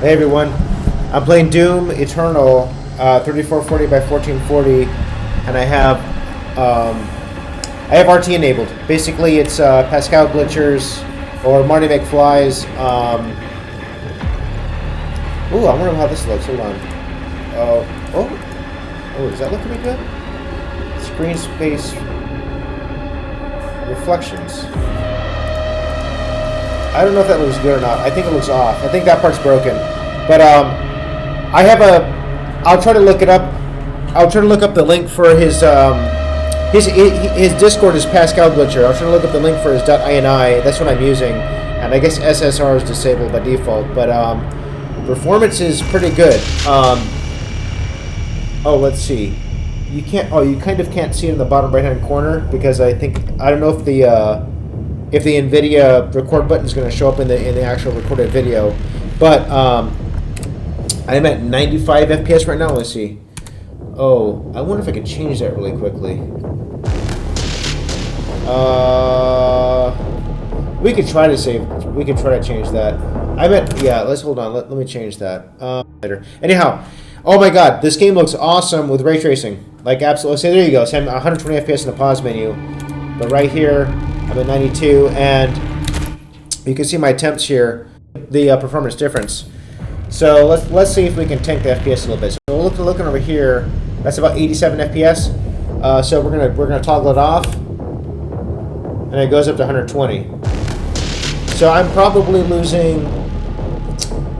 Hey everyone, I'm playing Doom Eternal 3440 by 1440, and I have RT enabled. Basically, it's Pascal glitchers or Marty McFly's. Ooh, I wonder how this looks. Hold on. Oh, does that look pretty good? Screen space reflections. I don't know if that looks good or not. I think it looks off. I think that part's broken. But I have I'll try to look it up. I'll try to look up the link for his Discord is Pascal Glitcher. I'll try to look up the link for his .ini. That's what I'm using. And I guess SSR is disabled by default. But performance is pretty good. Oh, let's see. You can't. Oh, you kind of can't see it in the bottom right-hand corner because I don't know if the NVIDIA record button is going to show up in the actual recorded video, but I'm at 95 FPS right now. Let's see. Oh, I wonder if I could change that really quickly. We could try to save. We could try to change that. Let's hold on. Let me change that later. Anyhow, oh my God, this game looks awesome with ray tracing. Like absolutely. So there you go. So I'm 120 FPS in the pause menu, but right here I'm at 92, and you can see my temps here, the performance difference. So let's see if we can tank the FPS a little bit. So we're looking over here. That's about 87 FPS. So we're gonna toggle it off, and it goes up to 120. So I'm probably losing.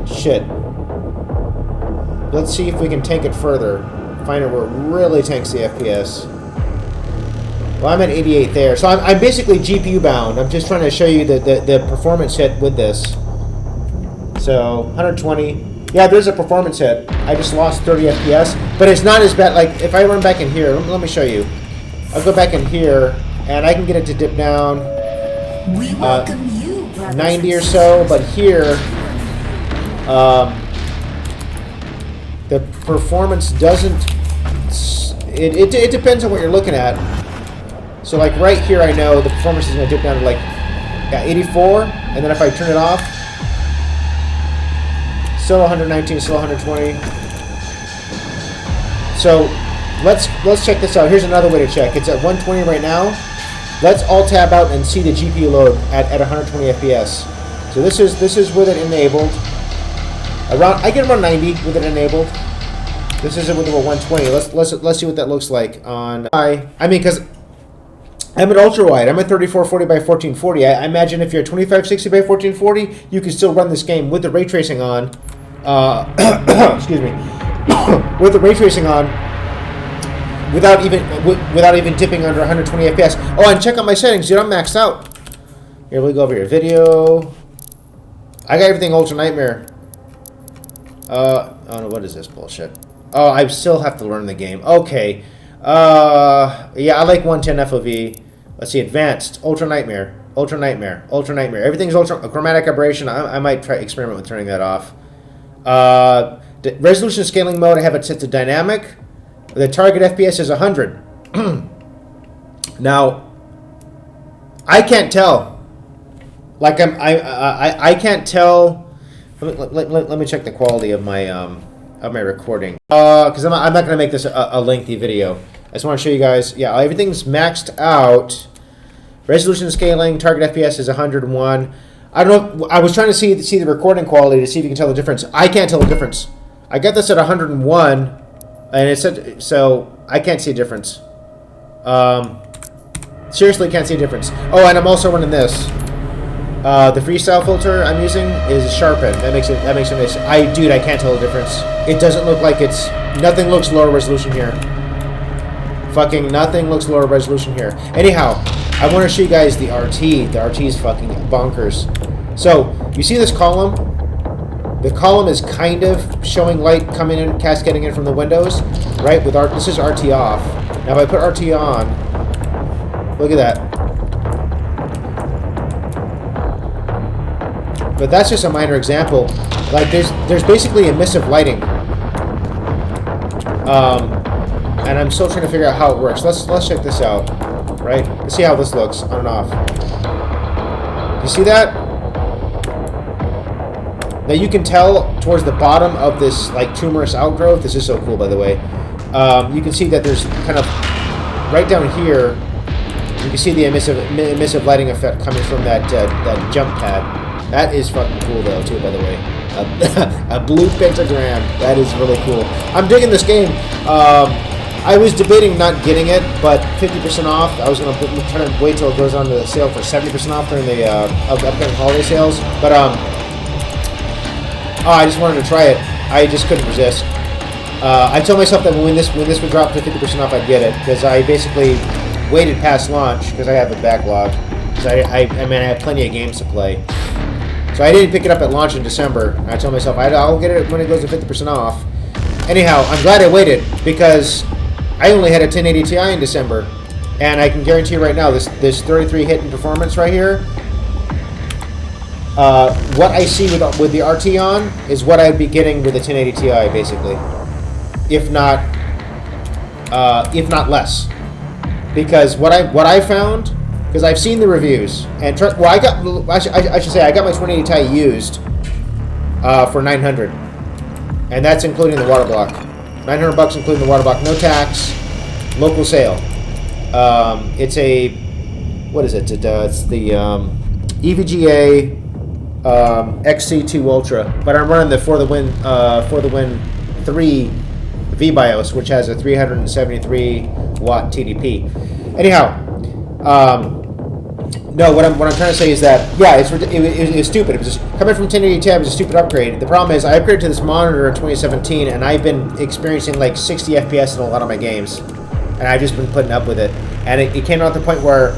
Shit. Let's see if we can tank it further. Find out where it really tanks the FPS. Well, I'm at 88 there. So I'm basically GPU bound. I'm just trying to show you the performance hit with this. So 120. Yeah, there's a performance hit. I just lost 30 FPS, but it's not as bad. Like if I run back in here, let me show you. I'll go back in here, and I can get it to dip down 90 or so. But here, the performance doesn't. It depends on what you're looking at. So like right here, I know the performance is going to dip down to like 84, and then if I turn it off, still 119, still 120. So let's check this out. Here's another way to check. It's at 120 right now. Let's all tab out and see the GPU load at 120 FPS. So this is with it enabled. I get around 90 with it enabled. This is it with 120. Let's see what that looks like on. Because I'm at ultra wide. I'm at 3440 by 1440. I imagine if you're at 2560 by 1440, you can still run this game with the ray tracing on. Excuse me, with the ray tracing on, without even dipping under 120 FPS. Oh, and check out my settings, dude. I'm maxed out. Here we go over here. Video. I got everything ultra nightmare. Oh no, what is this bullshit? Oh, I still have to learn the game. Okay. Yeah, I like 110 FOV. Let's see, advanced, ultra nightmare, ultra nightmare, ultra nightmare. Everything's ultra chromatic aberration. I might try experiment with turning that off. The resolution scaling mode, I have it set to dynamic. The target FPS is 100. Now, I can't tell. Like I can't tell. Let me check the quality of my recording. Because I'm not going to make this a lengthy video. I just want to show you guys. Yeah, everything's maxed out. Resolution scaling, target FPS is 101. I don't know. I was trying to see the recording quality to see if you can tell the difference. I can't tell the difference. I got this at 101, and it said so. I can't see a difference. Seriously, can't see a difference. Oh, and I'm also running this. The freestyle filter I'm using is sharpened. That makes it nice. Dude, I can't tell the difference. It doesn't look like it's. Nothing looks lower resolution here. Fucking nothing looks lower resolution here. Anyhow, I want to show you guys the RT. The RT is fucking bonkers. So you see this column? The column is kind of showing light coming in, cascading in from the windows, right? This is RT off. Now if I put RT on, look at that. But that's just a minor example. Like there's basically emissive lighting. And I'm still trying to figure out how it works. Let's check this out, right? Let's see how this looks on and off. You see that? Now you can tell towards the bottom of this like tumorous outgrowth. This is so cool, by the way. You can see that there's kind of right down here. You can see the emissive lighting effect coming from that jump pad. That is fucking cool though too, by the way. A blue pentagram. That is really cool. I'm digging this game. I was debating not getting it, but 50% off. I was going to try to wait till it goes on the sale for 70% off during the upcoming holiday sales. But I just wanted to try it. I just couldn't resist. I told myself that when this would drop to 50% off, I'd get it, because I basically waited past launch because I have a backlog. I mean, I have plenty of games to play. So I didn't pick it up at launch in December. I told myself I'll get it when it goes to 50% off. Anyhow, I'm glad I waited, because I only had a 1080 Ti in December, and I can guarantee you right now, this 33 hit in performance right here, what I see with the RT on is what I'd be getting with the 1080 Ti, basically, if not less. Because what I found, because I've seen the reviews, and I should say I got my 2080 Ti used for $900, and that's including the water block. $900 including the water block, no tax, local sale. It's a, what is it? It's the EVGA XC2 Ultra, but I'm running the For the Win 3 VBIOS, which has a 373 watt TDP. Anyhow, no, what I'm trying to say is that, yeah, it's stupid. It was just, coming from 1080 Ti was a stupid upgrade. The problem is I upgraded to this monitor in 2017, and I've been experiencing like 60 FPS in a lot of my games, and I've just been putting up with it. And it came out to the point where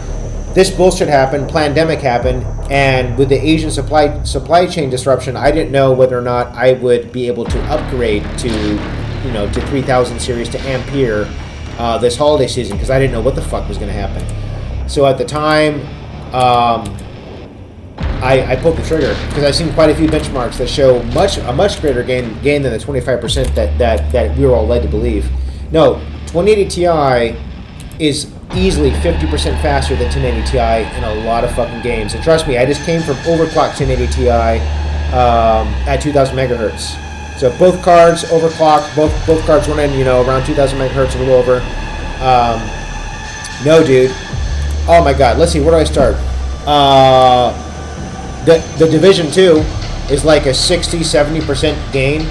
this bullshit happened, pandemic happened, and with the Asian supply chain disruption, I didn't know whether or not I would be able to upgrade to 3000 series to Ampere this holiday season, because I didn't know what the fuck was going to happen. So at the time, I pulled the trigger, because I've seen quite a few benchmarks that show a much greater gain than the 25% that we were all led to believe. No, 2080 Ti is easily 50% faster than 1080 Ti in a lot of fucking games. And trust me, I just came from overclocked 1080 Ti at 2000 megahertz. So both cards overclocked, both cards running around 2000 megahertz, a little over. No, dude. Oh my god, let's see, where do I start? The Division 2 is like a 60-70% gain.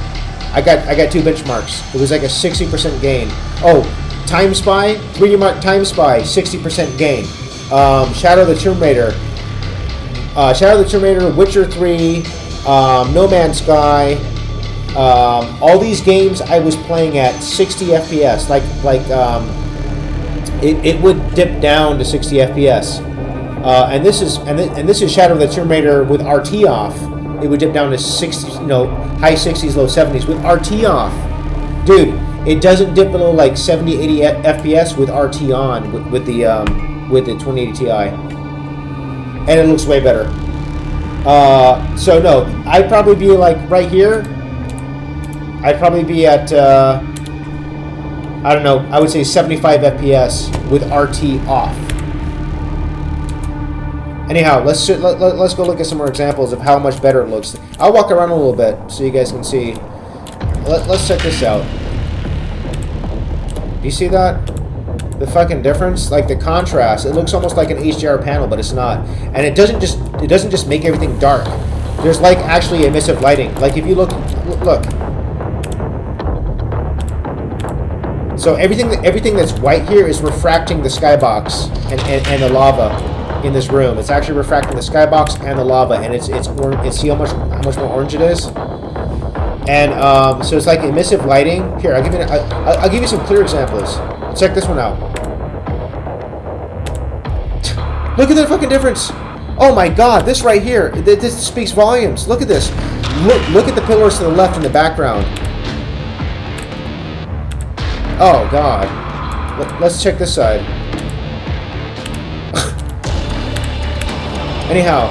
I got two benchmarks. It was like a 60% gain. Oh, Time Spy, 3D Mark Time Spy, 60% gain. Shadow of the Tomb Raider, Witcher 3, No Man's Sky, all these games I was playing at 60 FPS, it would dip down to 60 FPS, and this is Shadow of the Tomb Raider with RT off. It would dip down to 60, high 60s, low 70s with RT off. Dude, it doesn't dip below like 70, 80 FPS with RT on with the 2080 Ti, and it looks way better. So no, I'd probably be like right here. I'd probably be at I don't know, I would say 75 FPS with RT off. Anyhow, let's go look at some more examples of how much better it looks. I'll walk around a little bit so you guys can see. Let's check this out. Do you see that? The fucking difference, like the contrast. It looks almost like an HDR panel, but it's not. And it doesn't just make everything dark. There's like actually emissive lighting. Like if you look. So everything that's white here is refracting the skybox and the lava in this room. It's actually refracting the skybox and the lava, and it's see how much more orange it is. And so it's like emissive lighting. Here, I'll give you some clear examples. Check this one out. Look at the fucking difference. Oh my god, this right here, this speaks volumes. Look at this. Look at the pillars to the left in the background. Oh god. Let's check this side. Anyhow,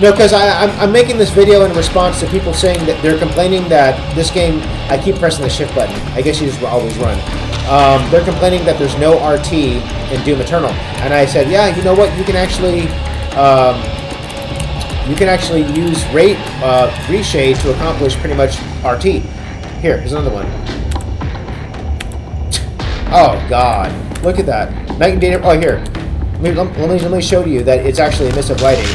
no, because I'm making this video in response to people saying that they're complaining that this game, I keep pressing the shift button. I guess you just always run. They're complaining that there's no RT in Doom Eternal. And I said, yeah, you know what? You can actually you can actually use rate reshade to accomplish pretty much RT. Here, here's another one. Oh God, look at that. Night and day. Oh, here. Let me show you that it's actually emissive lighting.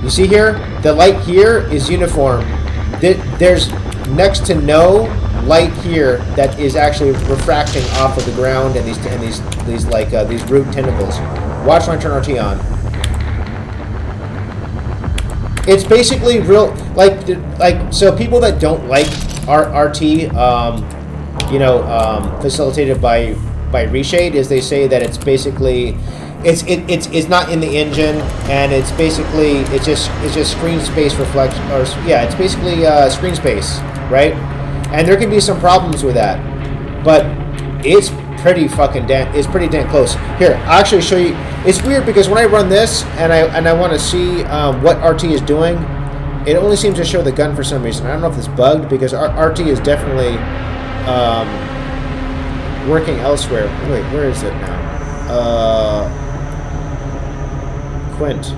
You see here? The light here is uniform. There's next to no light here that is actually refracting off of the ground and these root tentacles. Watch when I turn RT on. It's basically real like so people that don't like RT facilitated by Reshade is they say that it's basically it's not in the engine, and it's basically it's just screen space reflection, or yeah, it's basically screen space, right? And there can be some problems with that, but it's pretty damn close. Here, I'll actually show you. It's weird because when I run this and I want to see what RT is doing, it only seems to show the gun for some reason. I don't know if it's bugged because RT is definitely working elsewhere. Wait, where is it now? Quint.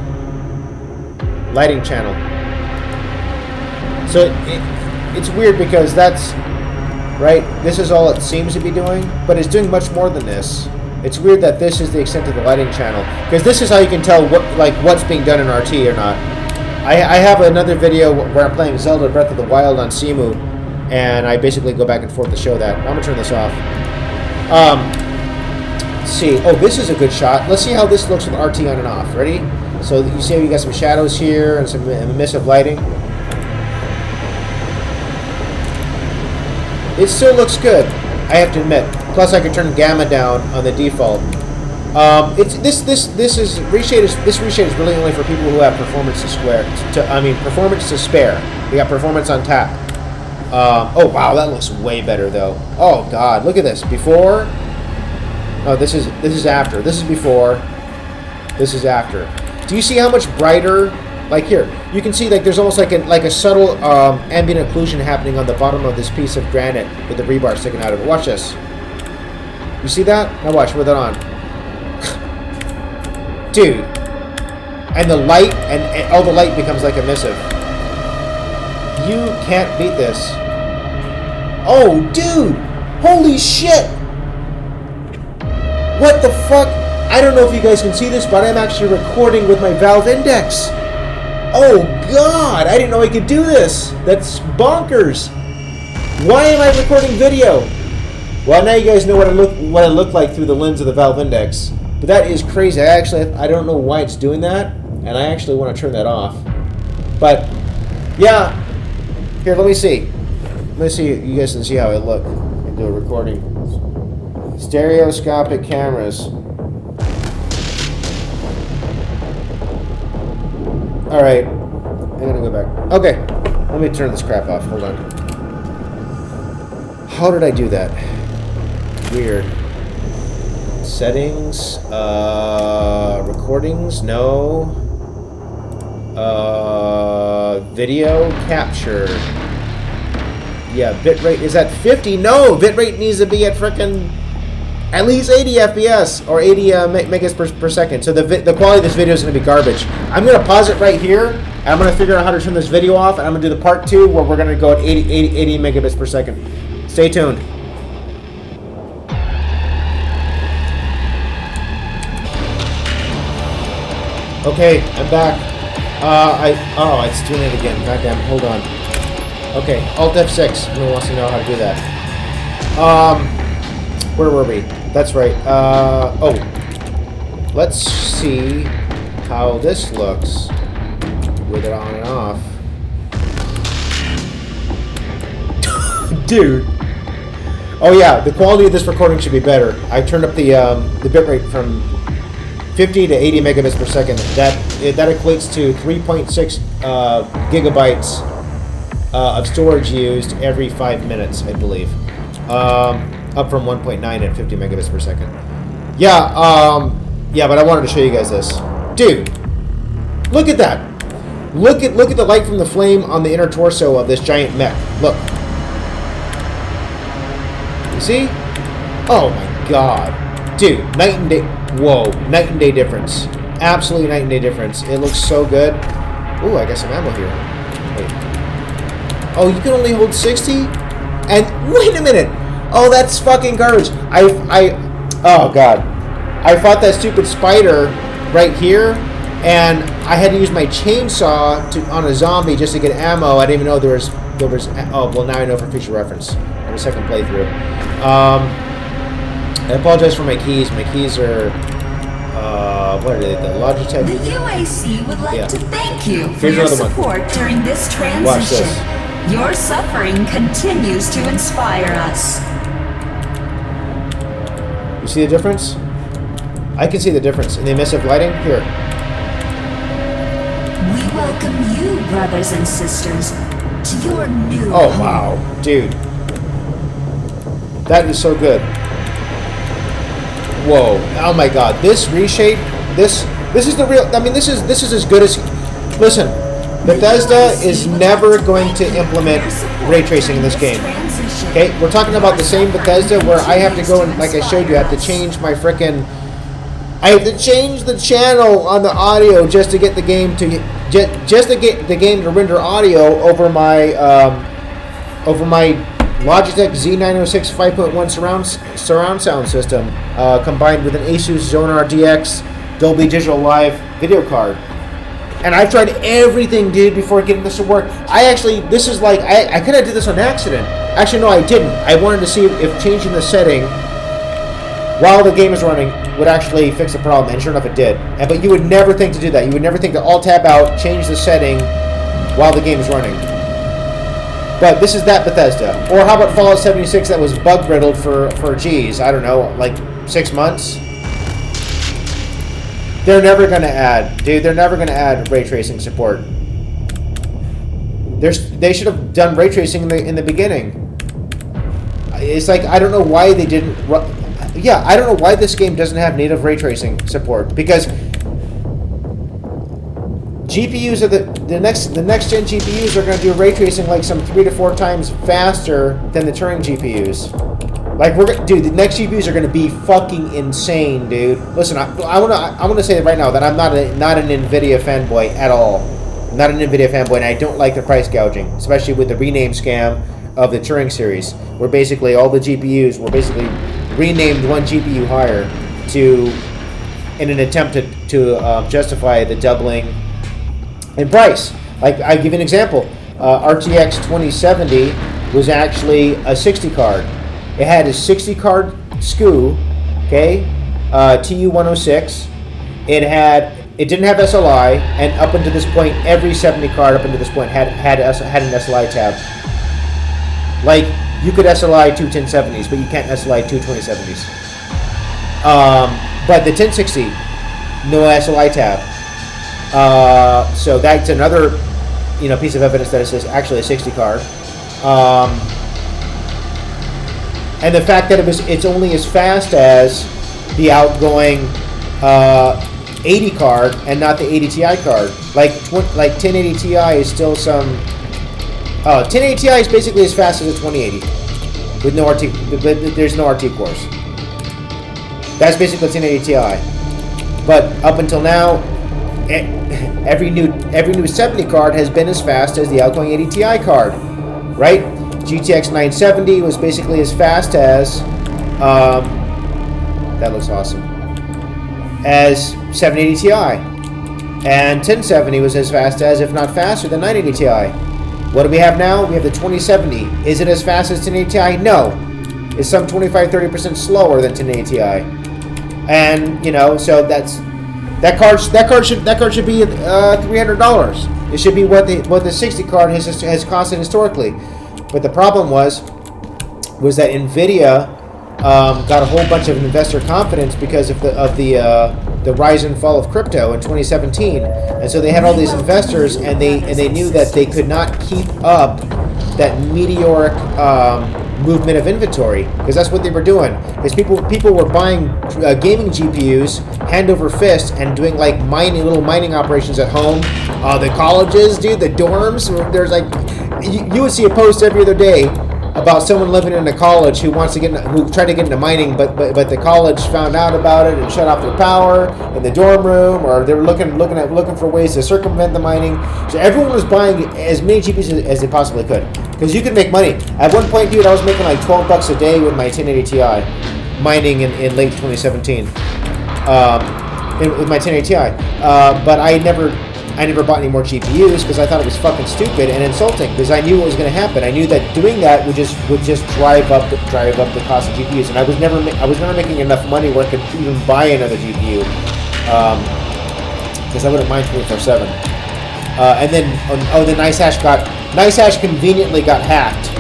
Lighting channel. So it's weird because that's right. This is all it seems to be doing, but it's doing much more than this. It's weird that this is the extent of the lighting channel, because this is how you can tell what's being done in RT or not. I have another video where I'm playing Zelda Breath of the Wild on CEMU, and I basically go back and forth to show that. I'm gonna turn this off. Let's see. Oh, this is a good shot. Let's see how this looks with RT on and off. Ready? So you see we got some shadows here and some emissive lighting. It still looks good, I have to admit. Plus, I can turn gamma down on the default. This reshade is really only for people who have performance performance to spare. We got performance on tap. Oh wow, that looks way better though. Oh God, look at this. Before. Oh, this is after. This is before. This is after. Do you see how much brighter? Like here, you can see like there's almost like a subtle ambient occlusion happening on the bottom of this piece of granite with the rebar sticking out of it. Watch this. You see that? Now watch with it on. Dude. And the light, and all the light becomes like emissive. You can't beat this. Oh, dude! Holy shit! What the fuck? I don't know if you guys can see this, but I'm actually recording with my valve index. Oh God, I didn't know I could do this. That's bonkers. Why am I recording video? Well, now you guys know what I look like through the lens of the valve index. But that is crazy. I don't know why it's doing that, and I actually want to turn that off. But yeah, here, let me see. Let me see. You guys can see how I look. I do a recording. Stereoscopic cameras. All right, I'm gonna go back. Okay, let me turn this crap off. Hold on. How did I do that? Weird. Settings. Recordings. No. Video capture. Yeah, bitrate is at 50. No, bitrate needs to be at frickin' at least 80 FPS or 80 megas per second. So the quality of this video is going to be garbage. I'm going to pause it right here, and I'm going to figure out how to turn this video off, and I'm going to do the part 2 where we're going to go at 80 megabits per second. Stay tuned. Okay, I'm back. It's doing it again. Goddamn, hold on. Okay, Alt F6. No one wants to know how to do that. Where were we? That's right. Let's see how this looks with it on and off. Dude. Oh yeah, the quality of this recording should be better. I turned up the bitrate from 50 to 80 megabits per second. That equates to 3.6 gigabytes of storage used every 5 minutes, I believe. Up from 1.9 at 50 megabits per second. Yeah, but I wanted to show you guys this. Dude, look at that. Look at the light from the flame on the inner torso of this giant mech. Look. You see? Oh my God. Dude, night and day. Whoa, night and day difference. Absolutely night and day difference. It looks so good. Ooh, I got some ammo here. Wait. Oh, you can only hold 60? And wait a minute. Oh, that's fucking garbage. Oh god. I fought that stupid spider right here, and I had to use my chainsaw on a zombie just to get ammo. I didn't even know there was. Oh, well, now I know for future reference. On the second playthrough. I apologize for my keys. My keys are. What are they? The Logitech. The UAC would like to thank you for Here's your another one. support during this transition. Watch this. Your suffering continues to inspire us. You see the difference? I can see the difference in the emissive lighting. Here. We welcome you, brothers and sisters, to your new Oh, home. wow. Dude. That is so good. Whoa. Oh my god. This reshade, this is the real, I mean, this is as good as, listen, Bethesda is never going to implement ray tracing in this game. Okay? We're talking about the same Bethesda where I have to go and, like I showed you, I have to change my frickin', I have to change the channel on the audio just to get the game to, just to get the game to render audio over my Logitech Z906 5.1 surround sound system, combined with an Asus Zone RTX Dolby Digital Live video card. And I've tried everything, dude, before getting this to work. This is like, I kind of did this on accident. Actually, no, I didn't. I wanted to see if changing the setting while the game is running would actually fix the problem, and sure enough, it did. But you would never think to do that. You would never think to Alt-Tab out, change the setting while the game is running. But this is that Bethesda. Or how about Fallout 76 that was bug-riddled for geez, I don't know, like 6 months? They're never going to add, dude, they're never going to add ray tracing support. They should have done ray tracing in the beginning. It's like, I don't know why they didn't... Yeah, I don't know why this game doesn't have native ray tracing support, because GPUs are the next gen GPUs are going to do ray tracing like some 3 to 4 times faster than the Turing GPUs. Like dude, the next GPUs are going to be fucking insane, dude. Listen, I want to say right now that I'm not an Nvidia fanboy at all. I'm not an Nvidia fanboy, and I don't like the price gouging, especially with the rename scam of the Turing series, where basically all the GPUs were basically renamed one GPU higher in an attempt to justify the doubling in price. Like, I give you an example. RTX 2070 was actually a 60 card. It had a 60 card SKU, okay, TU106. It didn't have SLI, and up until this point, every 70 card up until this point had an SLI tab. Like, you could SLI two 1070s, but you can't SLI two 2070s. But the 1060, no SLI tab. So that's another, piece of evidence that it's actually a 60 card. And the fact that it's only as fast as the outgoing 80 card and not the 80 Ti card. Like 1080 Ti is still some. 1080 Ti is basically as fast as a 2080 with no RT. But there's no RT cores. That's basically 1080 Ti. But up until now, every new 70 card has been as fast as the outgoing 80 Ti card, right? GTX 970 was basically as fast as that looks awesome, as 780 Ti, and 1070 was as fast as, if not faster than, 980 Ti. What do we have now? We have the 2070. Is it as fast as 1080 Ti? No. It's some 25-30% slower than 1080 Ti. And so that card should be $300. It should be what the 60 card has costed historically. But the problem was that Nvidia got a whole bunch of investor confidence because of the rise and fall of crypto in 2017, and so they had all these investors, and they knew that they could not keep up that meteoric movement of inventory, because that's what they were doing. Because people were buying gaming GPUs hand over fist and doing like little mining operations at home. The colleges, dude, the dorms. There's like you would see a post every other day about someone living in a college who wants to who tried to get into mining, but the college found out about it and shut off their power in the dorm room, or they were looking for ways to circumvent the mining. So everyone was buying as many GPUs as they possibly could, because you could make money. At one point, dude, I was making like $12 a day with my 1080 Ti, mining in late 2017, with my 1080 Ti. But I never bought any more GPUs because I thought it was fucking stupid and insulting, because I knew what was going to happen. I knew that doing that would just drive up the cost of GPUs, and I was never making enough money where I could even buy another GPU, because I wouldn't mind 24/7. And then the NiceHash conveniently got hacked,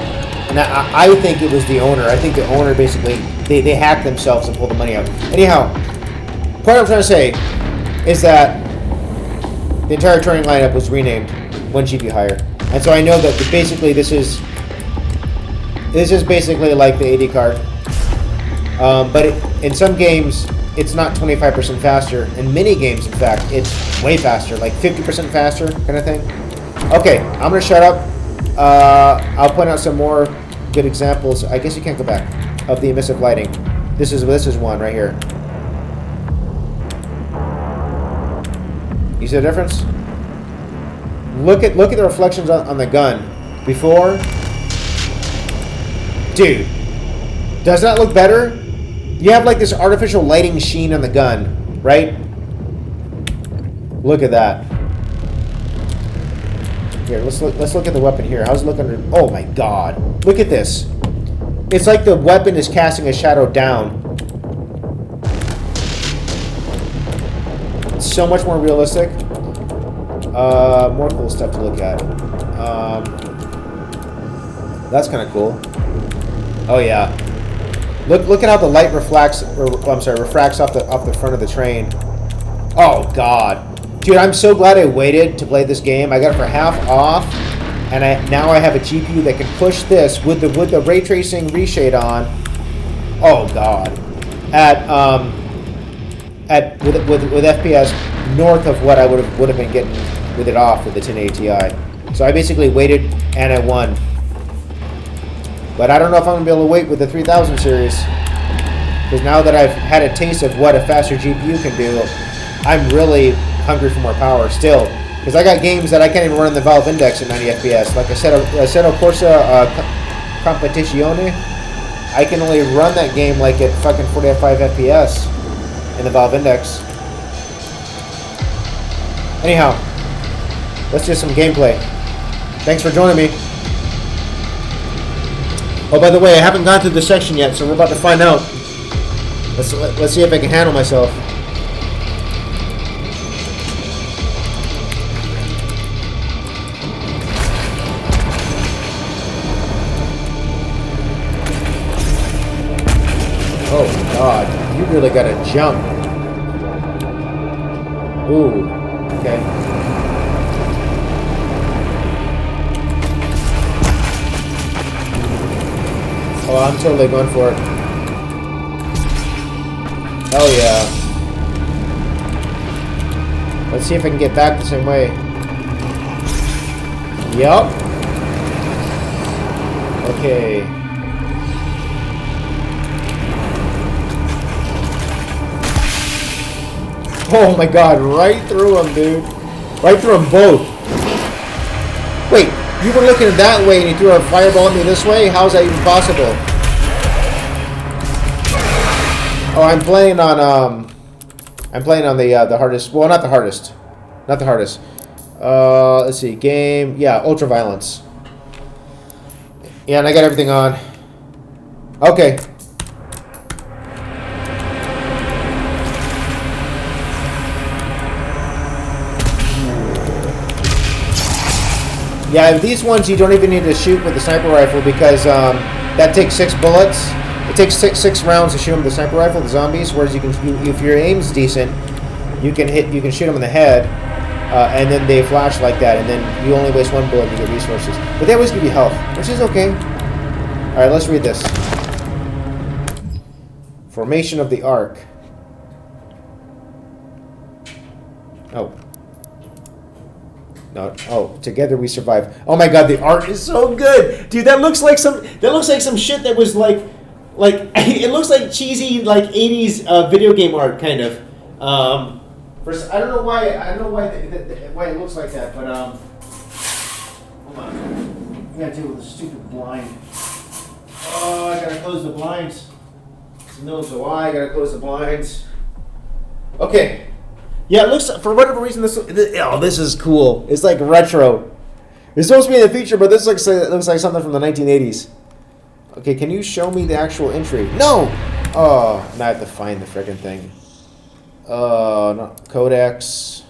and I think it was the owner. I think the owner basically they hacked themselves and pulled the money out. Anyhow, the point I'm trying to say is that the entire Turing lineup was renamed one GPU higher, and so I know that basically this is basically like the AD card, but in some games it's not 25% faster. In many games, in fact, it's way faster, like 50% faster, kind of thing. Okay, I'm gonna shut up. I'll point out some more good examples. I guess you can't go back of the emissive lighting. This is one right here. You see the difference? Look at the reflections on the gun. Before. Dude. Does that look better? You have like this artificial lighting sheen on the gun, right? Look at that. Here, let's look at the weapon here. How's it look under? Oh my god. Look at this. It's like the weapon is casting a shadow down. So much more realistic. More cool stuff to look at. That's kind of cool. Oh yeah. Look at how the light refracts off the front of the train. Oh god. Dude, I'm so glad I waited to play this game. I got it for half off, and now I have a GPU that can push this with the ray tracing reshade on. Oh god. With FPS north of what I would have been getting with it off with the 1080 Ti. So I basically waited and I won. But I don't know if I'm gonna be able to wait with the 3000 series, because now that I've had a taste of what a faster GPU can do, I'm really hungry for more power still. Because I got games that I can't even run in the Valve Index at 90 FPS. Like Assetto Corsa Competizione, I can only run that game like at fucking 45 FPS in the Valve Index. Anyhow, let's do some gameplay. Thanks for joining me. Oh, by the way, I haven't gone through this section yet, so we're about to find out. Let's see if I can handle myself. Oh god, you really gotta jump. Ooh, okay. Oh, I'm totally going for it. Hell yeah. Let's see if I can get back the same way. Yup. Okay. Oh my god, right through them, dude. Right through them both. Wait, you were looking that way and you threw a fireball at me this way? How is that even possible? Oh, I'm playing on the hardest. Well, not the hardest. Not the hardest. Let's see. Game. Yeah, ultra violence. Yeah, and I got everything on. Okay. Yeah, these ones you don't even need to shoot with the sniper rifle, because that takes 6 bullets. It takes six rounds to shoot them with the sniper rifle, the zombies. Whereas if your aim's decent, you can shoot them in the head, and then they flash like that, and then you only waste 1 bullet to get resources. But they always give you health, which is okay. All right, let's read this. Formation of the arc. No, oh, together we survive. Oh my god, the art is so good, dude. That looks like some shit that was like it looks like cheesy like 80s video game art kind of. I don't know why it looks like that, but hold on. I gotta deal with the stupid blind. Oh, I gotta close the blinds. It's the middle of July. I gotta close the blinds. Okay. Yeah, it looks, for whatever reason, this is cool. It's like retro. It's supposed to be in the future, but this looks like something from the 1980s. Okay, can you show me the actual entry? No! Oh, now I have to find the freaking thing. Not codex.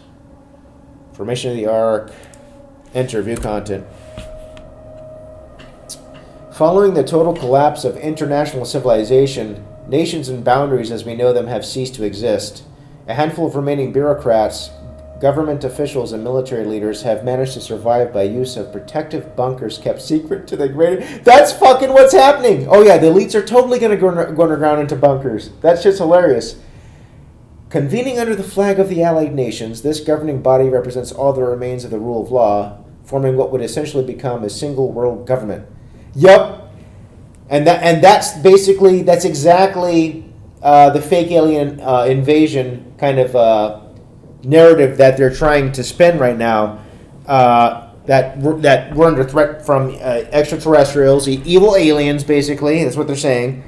Formation of the arc. Enter, view content. Following the total collapse of international civilization, nations and boundaries as we know them have ceased to exist. A handful of remaining bureaucrats, government officials, and military leaders have managed to survive by use of protective bunkers kept secret to the greater... That's fucking what's happening! Oh yeah, the elites are totally going to go underground into bunkers. That shit's hilarious. Convening under the flag of the Allied nations, this governing body represents all the remains of the rule of law, forming what would essentially become a single world government. Yup. And that's exactly the fake alien invasion kind of narrative that they're trying to spin right now. That we're under threat from extraterrestrials, evil aliens, basically. That's what they're saying,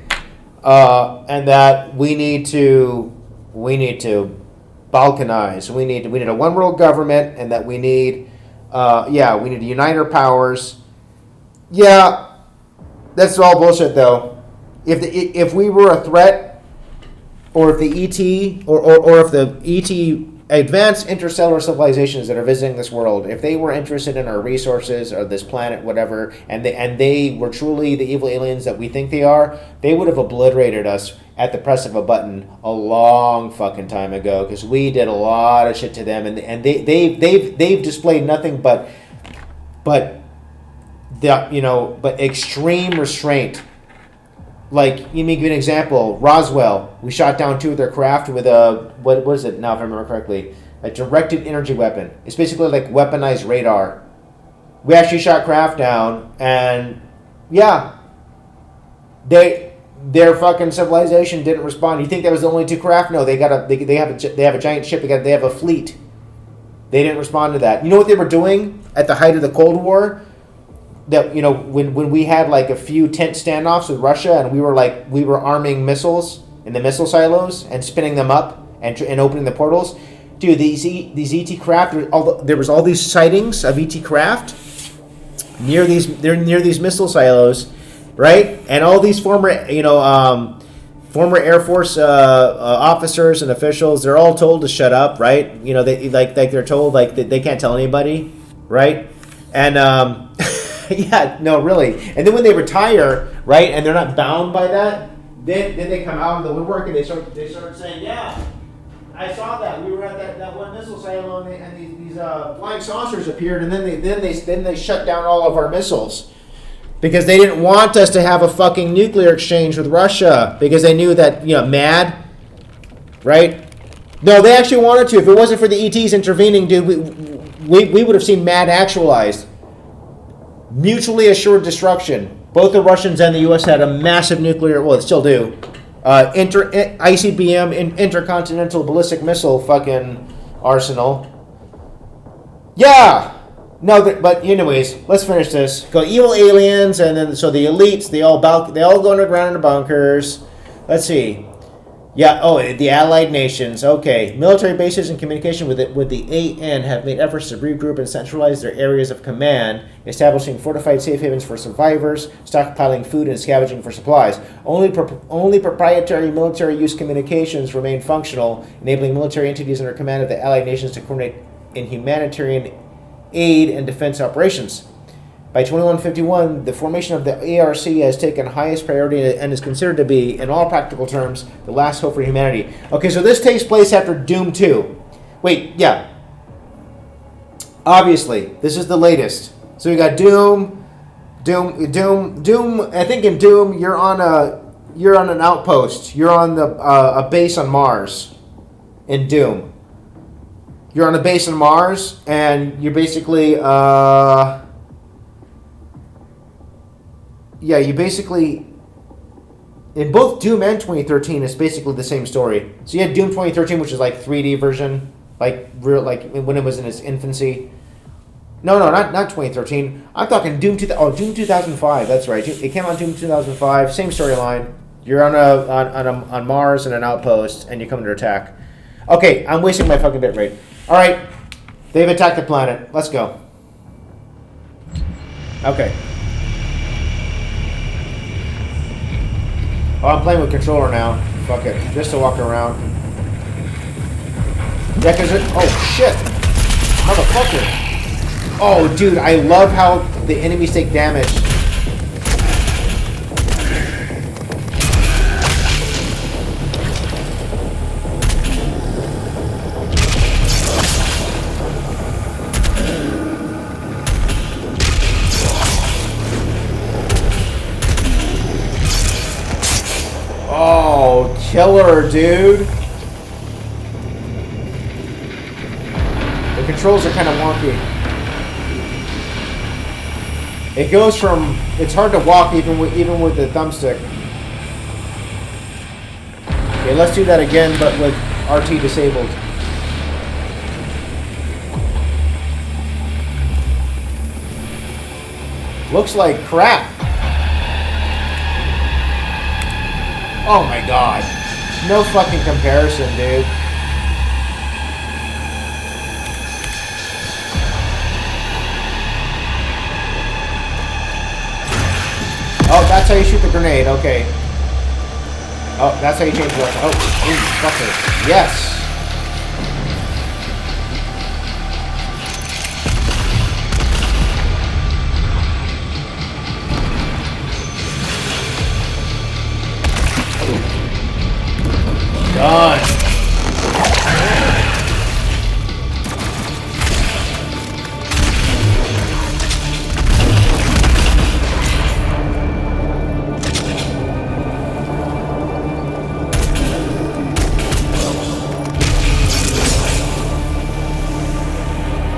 and that we need to balkanize. We need a one world government, and that we need to unite our powers. Yeah, that's all bullshit, though. If we were a threat. Or if the ET, or if the ET advanced interstellar civilizations that are visiting this world, if they were interested in our resources or this planet, whatever, and they were truly the evil aliens that we think they are, they would have obliterated us at the press of a button a long fucking time ago, because we did a lot of shit to them, and they've displayed nothing but extreme restraint. Like, let me give you an example. Roswell, we shot down 2 of their craft with a, what is it now, if I remember correctly? A directed energy weapon. It's basically like weaponized radar. We actually shot craft down, and yeah, their fucking civilization didn't respond. You think that was the only 2 craft? No, they have a giant ship. They have a fleet. They didn't respond to that. You know what they were doing at the height of the Cold War? That, you know, when we had like a few tent standoffs with Russia, and we were arming missiles in the missile silos and spinning them up and opening the portals. Dude, these ET craft, there was all these sightings of ET craft near these missile silos, right? And all these former Air Force officers and officials, they're all told to shut up, right? You know, they're told they can't tell anybody, right? And yeah, no, really. And then when they retire, right, and they're not bound by that, then they come out of the woodwork and they start saying, yeah, I saw that. We were at that one missile silo, and these flying saucers appeared, and then they shut down all of our missiles because they didn't want us to have a fucking nuclear exchange with Russia, because they knew that, you know, MAD, right? No, they actually wanted to. If it wasn't for the ETs intervening, dude, we would have seen MAD actualized. Mutually assured destruction. Both the Russians and the U.S. had a massive nuclear, well, they still do, ICBM, intercontinental ballistic missile fucking arsenal. Yeah! No, but anyways, let's finish this. Go evil aliens, and then, so the elites, they all go underground into bunkers. Let's see. Yeah, the Allied nations. Okay. Military bases in communication with the AN have made efforts to regroup and centralize their areas of command, establishing fortified safe havens for survivors, stockpiling food, and scavenging for supplies. Only proprietary military use communications remain functional, enabling military entities under command of the Allied nations to coordinate in humanitarian aid and defense operations. By 2151, the formation of the ARC has taken highest priority and is considered to be, in all practical terms, the last hope for humanity. Okay, so this takes place after Doom 2. Wait, yeah. Obviously, this is the latest. So we got Doom. I think in Doom, you're on an outpost. You're on a base on Mars. In Doom, you're on a base on Mars, and you're basically, you basically, in both Doom and 2013, it's basically the same story. So you had Doom 2013, which is like 3D version, like real, like when it was in its infancy. No, not 2013. I'm talking Doom 2005. That's right. It came out Doom 2005. Same storyline. You're on Mars in an outpost, and you come to attack. Okay, I'm wasting my fucking bit rate. All right, they've attacked the planet. Let's go. Okay. Oh, I'm playing with controller now. Fuck it, just to walk around. Yeah, cause oh shit, motherfucker. Oh, dude, I love how the enemies take damage. Oh, killer, dude. The controls are kind of wonky. It goes from, it's hard to walk even with the thumbstick. Okay, let's do that again, but with RT disabled. Looks like crap. Oh my god. No fucking comparison, dude. Oh, that's how you shoot the grenade, okay. Oh, that's how you change the weapon. Oh, ooh, fucker. Yes! Done!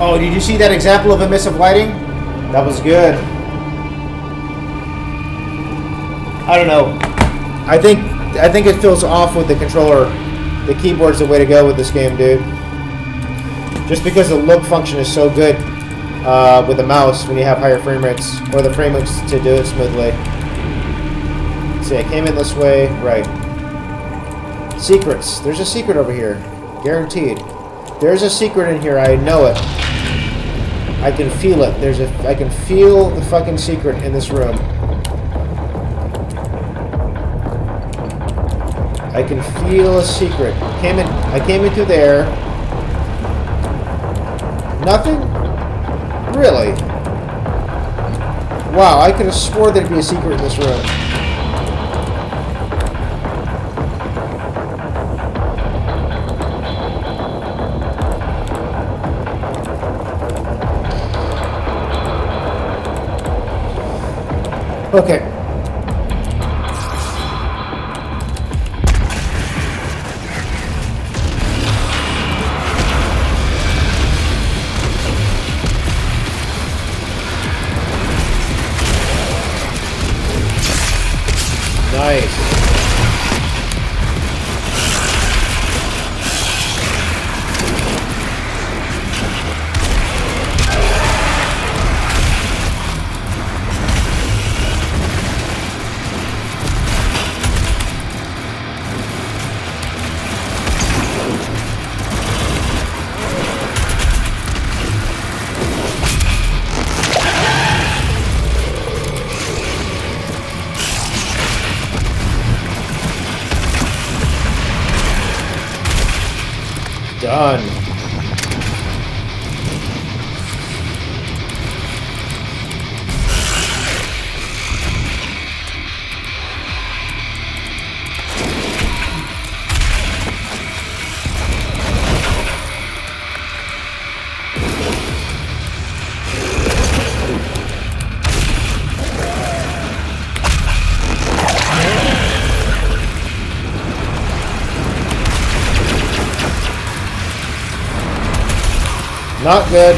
Oh, did you see that example of emissive lighting? That was good. I don't know. I think it feels off with the controller. The keyboard's the way to go with this game, dude. Just because the look function is so good with the mouse when you have higher frame rates, or the frame rates to do it smoothly. Let's see, I came in this way. Right. Secrets. There's a secret over here. Guaranteed. There's a secret in here. I know it. I can feel it. I can feel the fucking secret in this room. I can feel a secret. I came in through there. Nothing? Really? Wow, I could have swore there'd be a secret in this room. Okay. Nice. Done. Not good.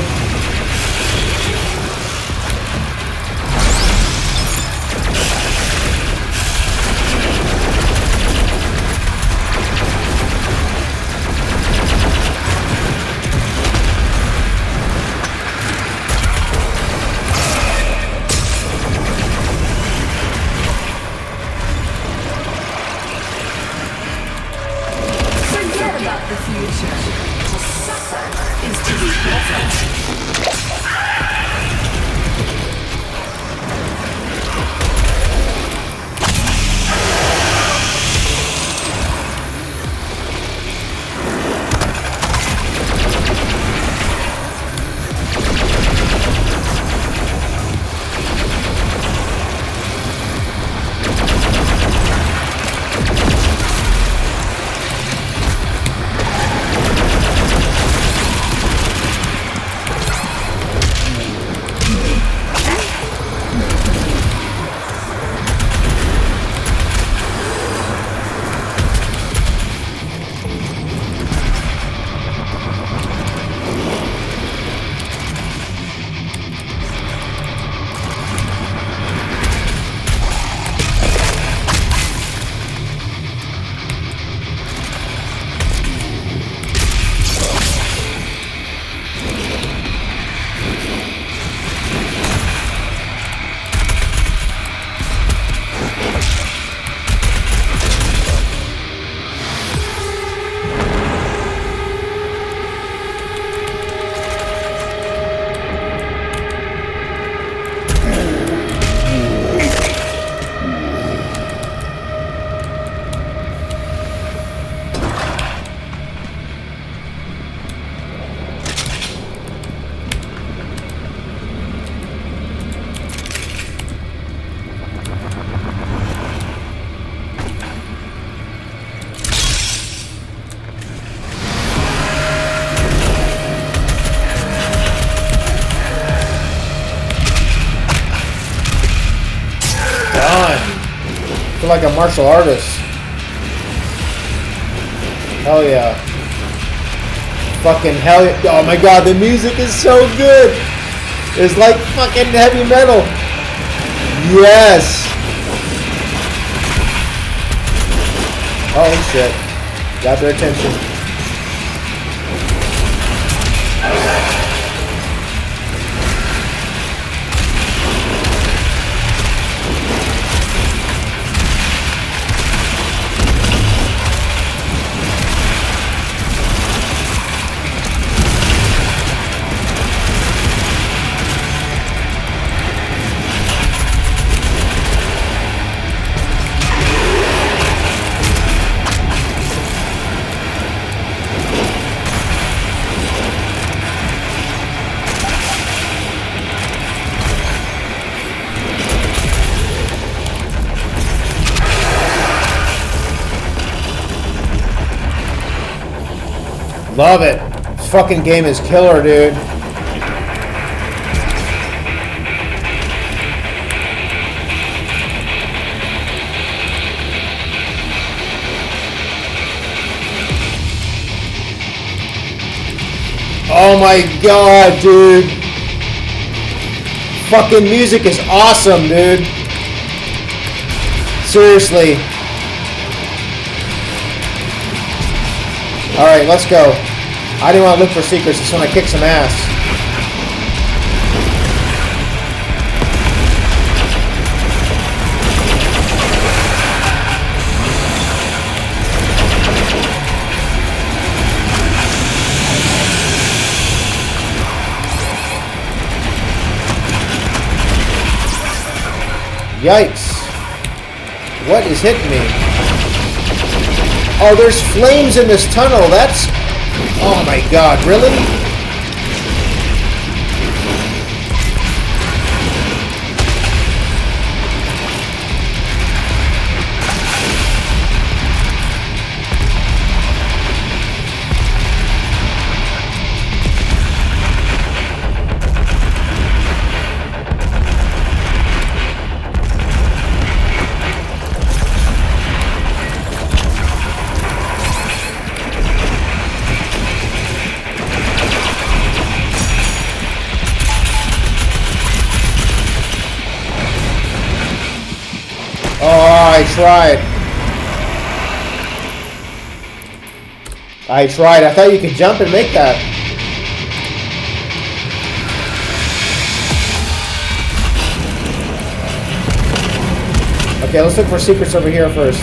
Forget about the future. To suffer is to be present. Feel like a martial artist. Hell yeah. Fucking hell yeah. Oh my god, the music is so good. It's like fucking heavy metal. Yes. Holy shit. Got their attention. Love it. This fucking game is killer, dude. Oh my god, dude. Fucking music is awesome, dude. Seriously. Alright, let's go. I didn't want to look for secrets. Just want to kick some ass. Yikes. What is hitting me? Oh, there's flames in this tunnel. That's... Oh my god, really? tried. I tried. I thought you could jump and make that. Okay, let's look for secrets over here first.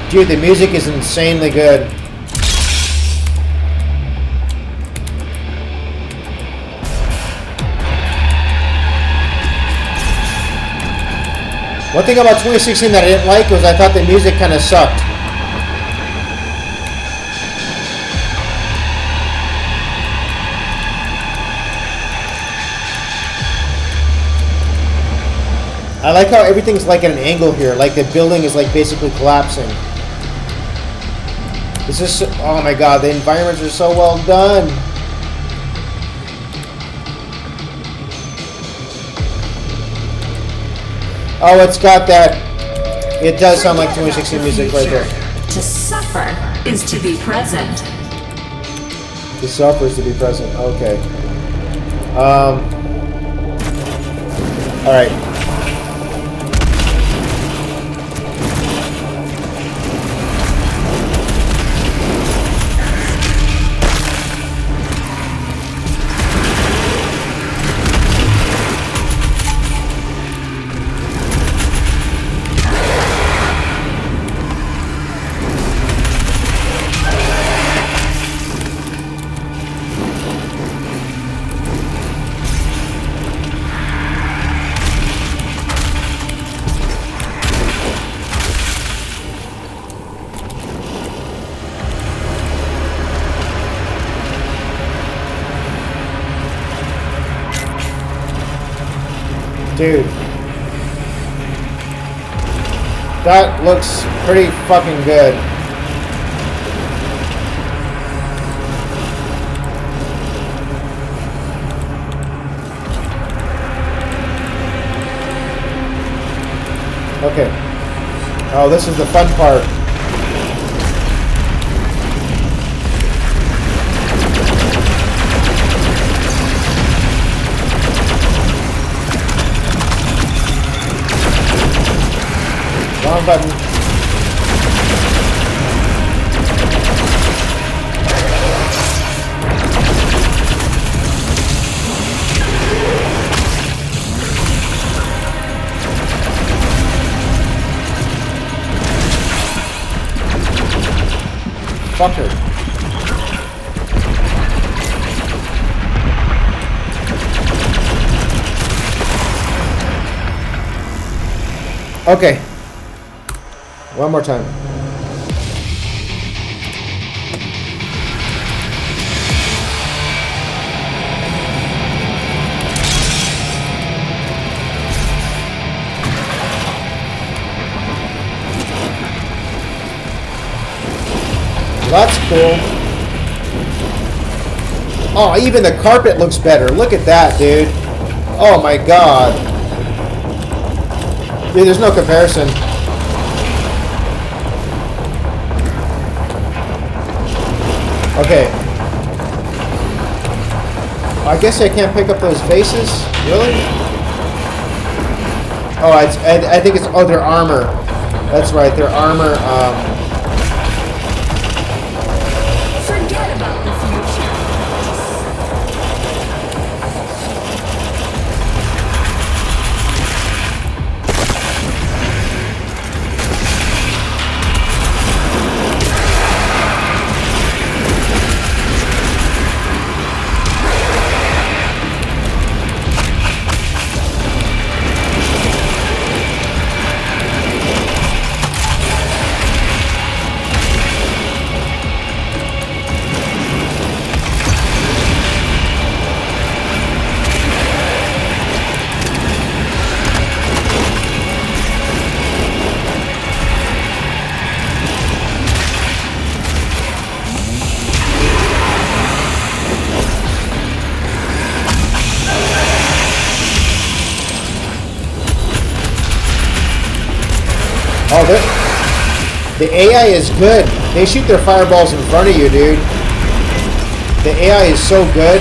Dude, the music is insanely good. One thing about 2016 that I didn't like was I thought the music kind of sucked. I like how everything's like at an angle here, like the building is like basically collapsing. This is so, oh my god, the environments are so well done. Oh, it's got that. It does sound like 2016 music right there. To suffer is to be present. To suffer is to be present. Okay. All right. Dude, that looks pretty fucking good. Okay. Oh, this is the fun part. Wrong button. Fucker. Okay. One more time. That's cool. Oh, even the carpet looks better. Look at that, dude. Oh my god. Dude, there's no comparison. Okay. I guess I can't pick up those faces? Really? Oh, I think it's... Oh, their armor. That's right, their armor... Forget about the future. the AI is good. They shoot their fireballs in front of you, dude. The AI is so good.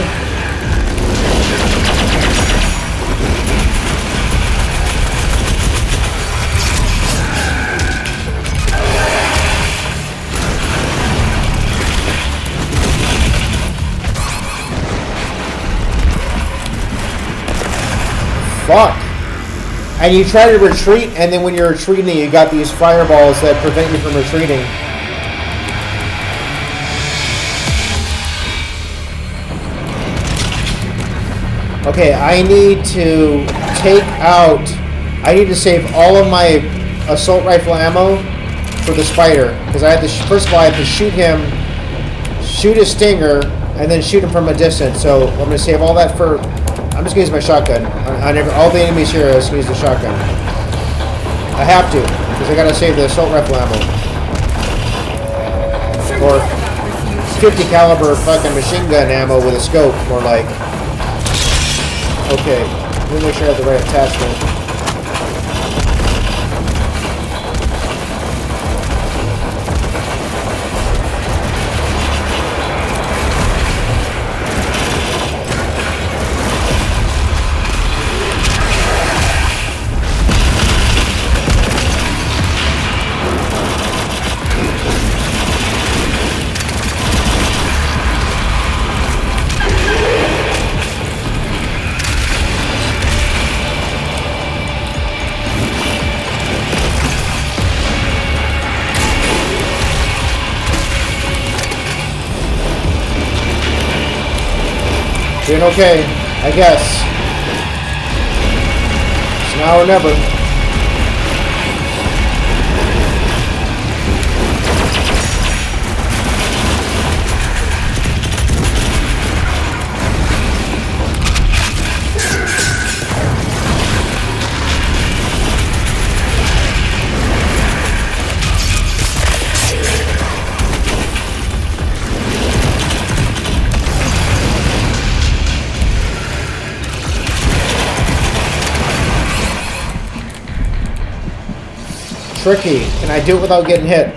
Fuck. And you try to retreat, and then when you're retreating, you got these fireballs that prevent you from retreating. Okay, I need to save all of my assault rifle ammo for the spider. Because I have to, first of all, I have to shoot him, shoot his stinger, and then shoot him from a distance. So I'm going to save all that for... I'm just going to use my shotgun. On all the enemies here, I'm just going to use the shotgun. I have to, because I got to save the assault rifle ammo. Or 50 caliber fucking machine gun ammo with a scope, more like. Okay, let me make sure I have the right attachment. Doing okay, I guess. It's now or never. Tricky. Can I do it without getting hit?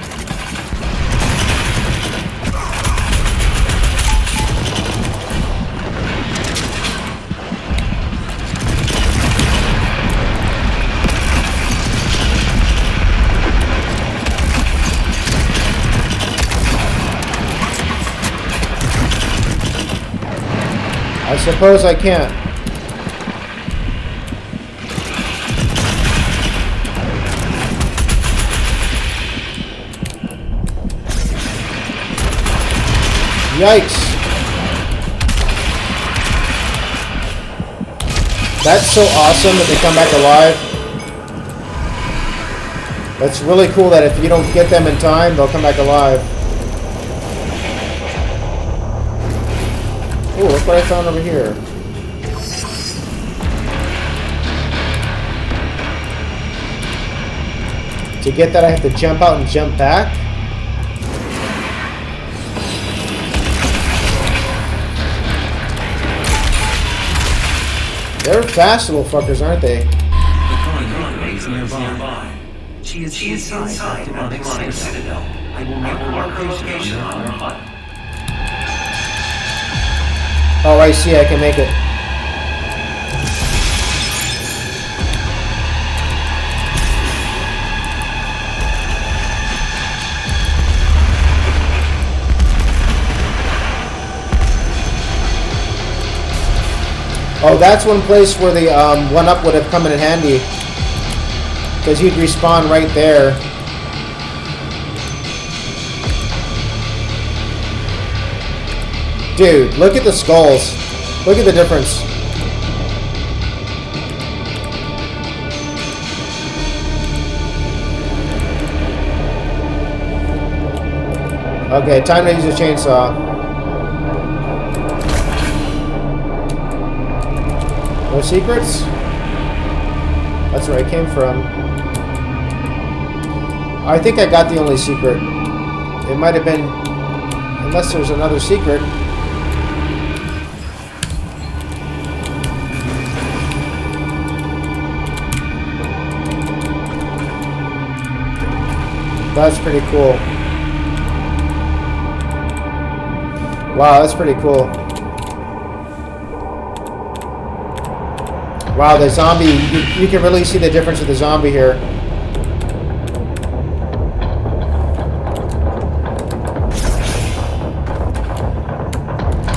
I suppose I can't. Yikes. That's so awesome that they come back alive. That's really cool that if you don't get them in time, they'll come back alive. Oh, look what I found over here. To get that, I have to jump out and jump back. They're fast little fuckers, aren't they? The colony is nearby. She is inside the demonic citadel. I will mark her location on her HUD. Oh, I see. I can make it. Oh, that's one place where the 1-up would have come in handy. Because you'd respawn right there. Dude, look at the skulls. Look at the difference. Okay, time to use a chainsaw. No secrets? That's where I came from. I think I got the only secret. It might have been... Unless there's another secret. That's pretty cool. Wow, that's pretty cool. Wow, the zombie, you can really see the difference of the zombie here.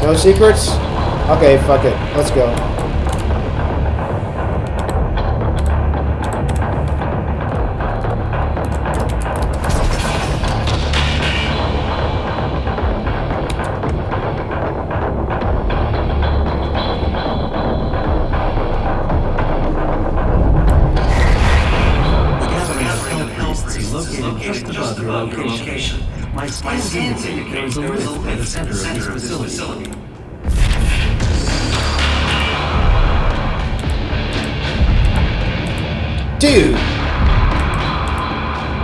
No secrets? Okay, fuck it. Let's go. My scans indicate there is a lift at the center of this facility. Dude!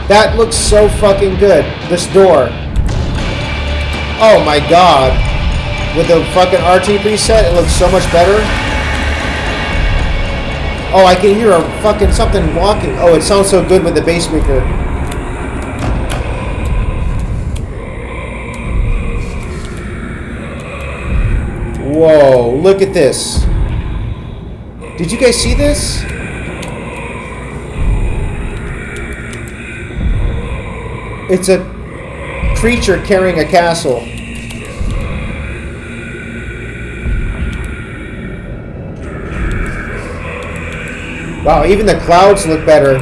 That looks so fucking good. This door. Oh my god. With the fucking RT preset, it looks so much better. Oh, I can hear a fucking something walking. Oh, it sounds so good with the bass speaker. Whoa, look at this. Did you guys see this? It's a creature carrying a castle. Wow, even the clouds look better.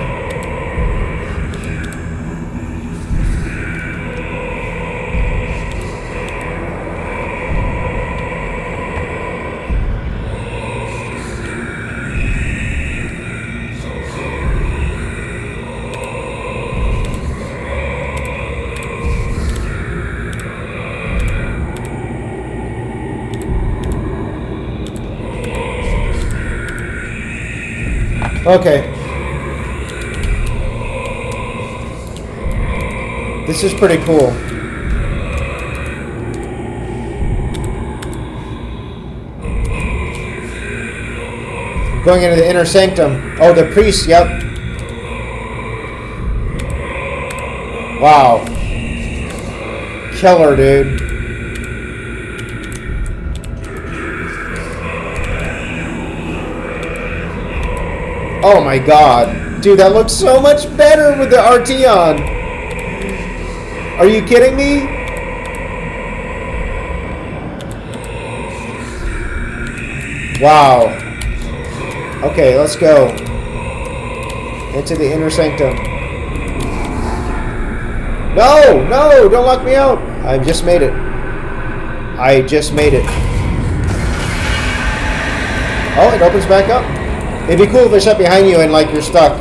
Okay. This is pretty cool. Going into the inner sanctum. Oh, the priest, yep. Wow. Killer, dude. Oh my god. Dude, that looks so much better with the RT on. Are you kidding me? Wow. Okay, let's go. Into the inner sanctum. No! No! Don't lock me out! I just made it. I just made it. Oh, it opens back up. It'd be cool if they shut behind you and, like, you're stuck.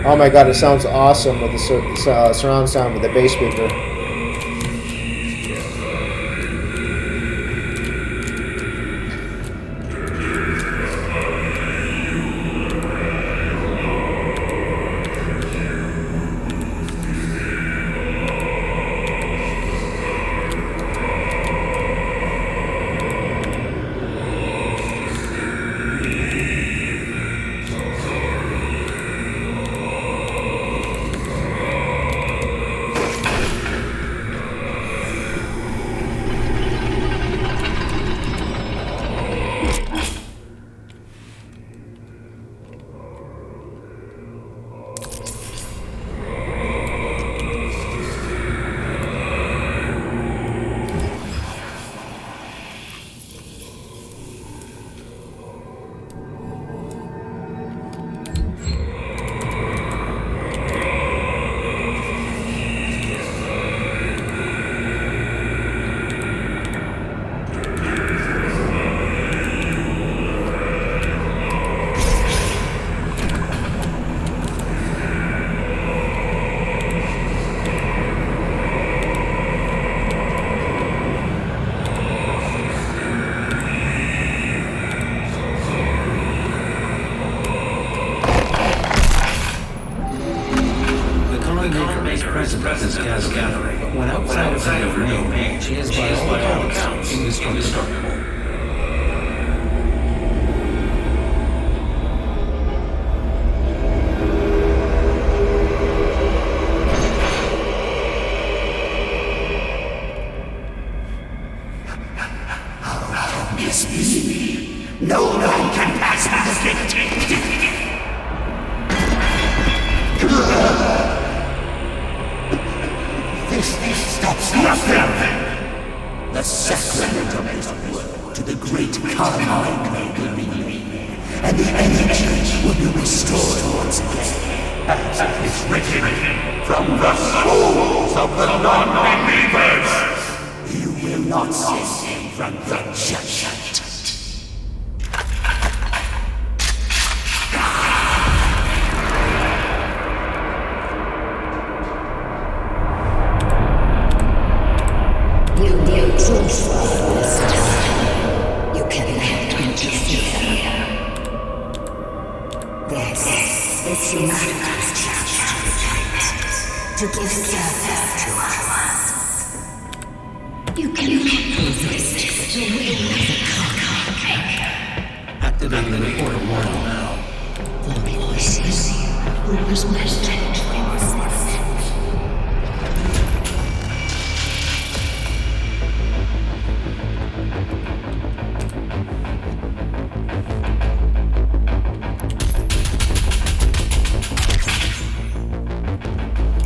Oh my god, it sounds awesome with the surround sound with the bass speaker. is present at this gathering, but when outside of her domain, she is by all accounts indestructible. No one can pass this gate. This stops nothing. The sacrament of this world to the great Carmine will be made, and the energy will be restored once again. As it is written, from the souls of the non-believers, you will not save them from the judgment. You cannot interfere. This is humanity's chance to give service to us. You cannot resist the will of the conqueror. Activating the report warning now. The voices will respect forces.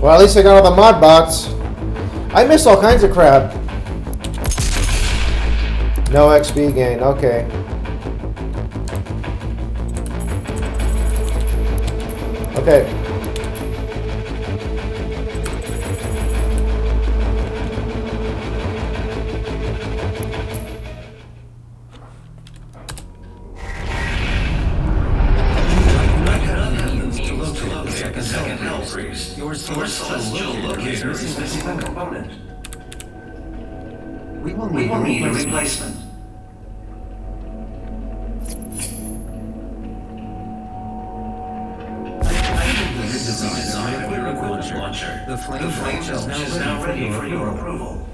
Well, at least I got all the mod bots. I missed all kinds of crap. No XP gain, okay. Okay. Your celestial locator is missing a component. We will need a replacement. Design of your launcher. The flame is now ready for your approval.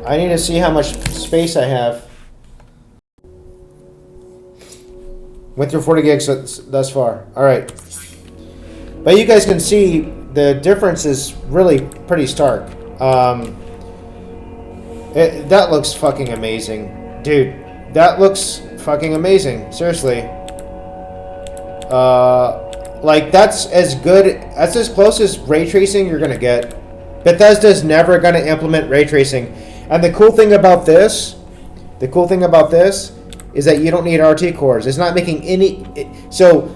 I need to see how much space I have. Went through 40 gigs thus far. Alright. But you guys can see the difference is really pretty stark. That looks fucking amazing. Dude, that looks fucking amazing. Seriously. Like, that's as good, that's as close as ray tracing you're gonna get. Bethesda's never gonna implement ray tracing. And the cool thing about this is that you don't need RT cores. It's not making any... So,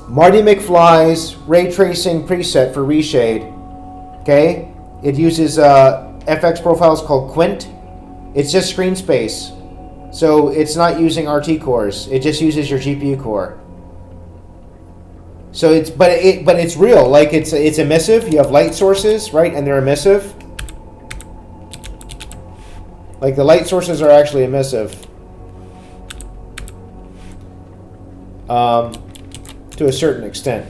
Marty McFly's ray tracing preset for Reshade, okay? It uses FX profiles called Quint. It's just screen space. So it's not using RT cores. It just uses your GPU core. So it's but it's real. Like it's emissive. You have light sources, right? And they're emissive. Like the light sources are actually emissive. To a certain extent.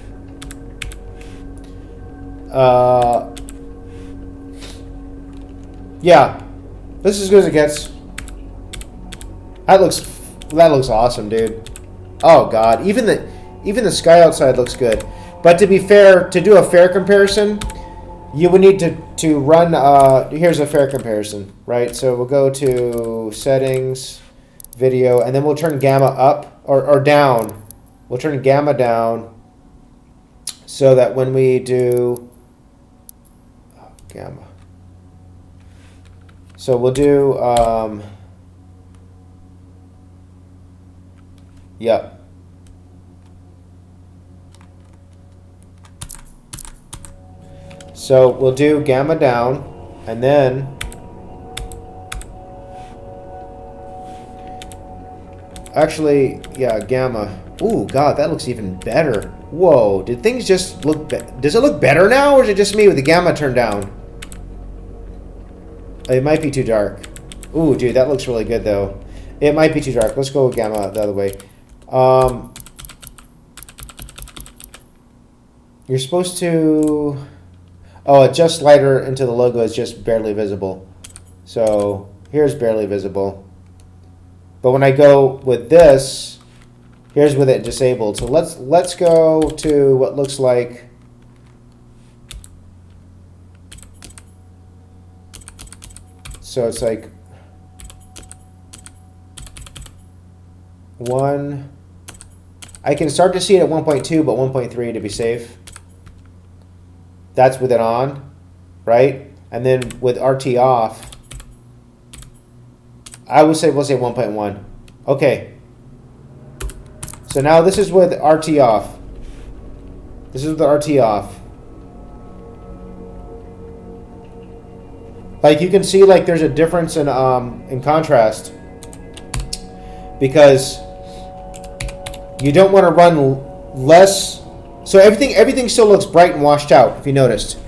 Yeah. This is as good as it gets. That looks awesome, dude. Oh god. Even the sky outside looks good. But to be fair, to do a fair comparison, you would need to run here's a fair comparison, right? So we'll go to settings, video, and then we'll turn gamma up or down. We'll turn gamma down so that when we do gamma. So we'll do yep. So we'll do gamma down, and then actually, yeah, gamma. Ooh, God, that looks even better. Whoa, did things just look does it look better now, or is it just me with the gamma turned down? It might be too dark. Ooh, dude, that looks really good, though. It might be too dark. Let's go with gamma the other way. You're supposed to... Oh, adjust slider into the logo is just barely visible. So here's barely visible. But when I go with this, here's with it disabled. So let's go to what looks like... So it's like 1... I can start to see it at 1.2, but 1.3 to be safe. That's with it on, right? And then with RT off, I would say, we'll say 1.1. Okay. So now this is with RT off. This is with the RT off. Like you can see, like there's a difference in contrast, because you don't want to run less. So everything still looks bright and washed out, if you noticed.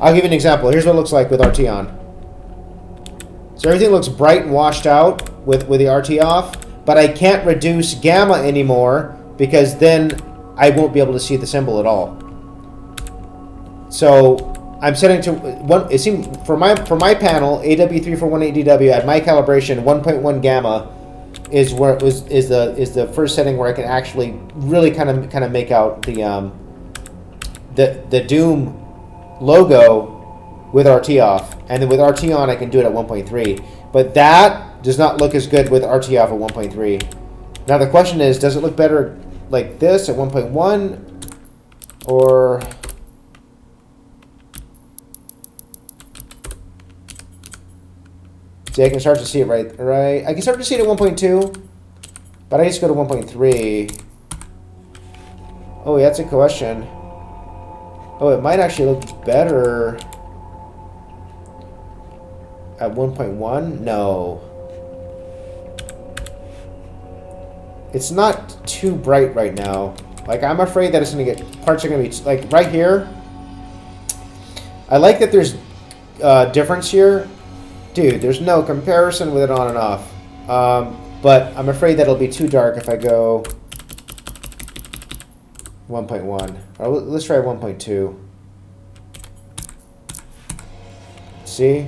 I'll give you an example. Here's what it looks like with RT on. So everything looks bright and washed out with the RT off, but I can't reduce gamma anymore because then I won't be able to see the symbol at all. So I'm setting to one. It seems for my panel AW3418DW at my calibration 1.1 gamma is where it was is the first setting where I can actually really kind of make out the Doom logo with RT off, and then with RT on I can do it at 1.3. But that does not look as good with RT off at 1.3. Now the question is, does it look better like this at 1.1 or? See, I can start to see it right. I can start to see it at 1.2, but I just go to 1.3. Oh, yeah, that's a question. Oh, it might actually look better at 1.1. No, it's not too bright right now. Like, I'm afraid that it's gonna get parts are gonna be like right here. I like that there's difference here. Dude, there's no comparison with it on and off. But I'm afraid that it'll be too dark if I go 1.1. Or let's try 1.2. See?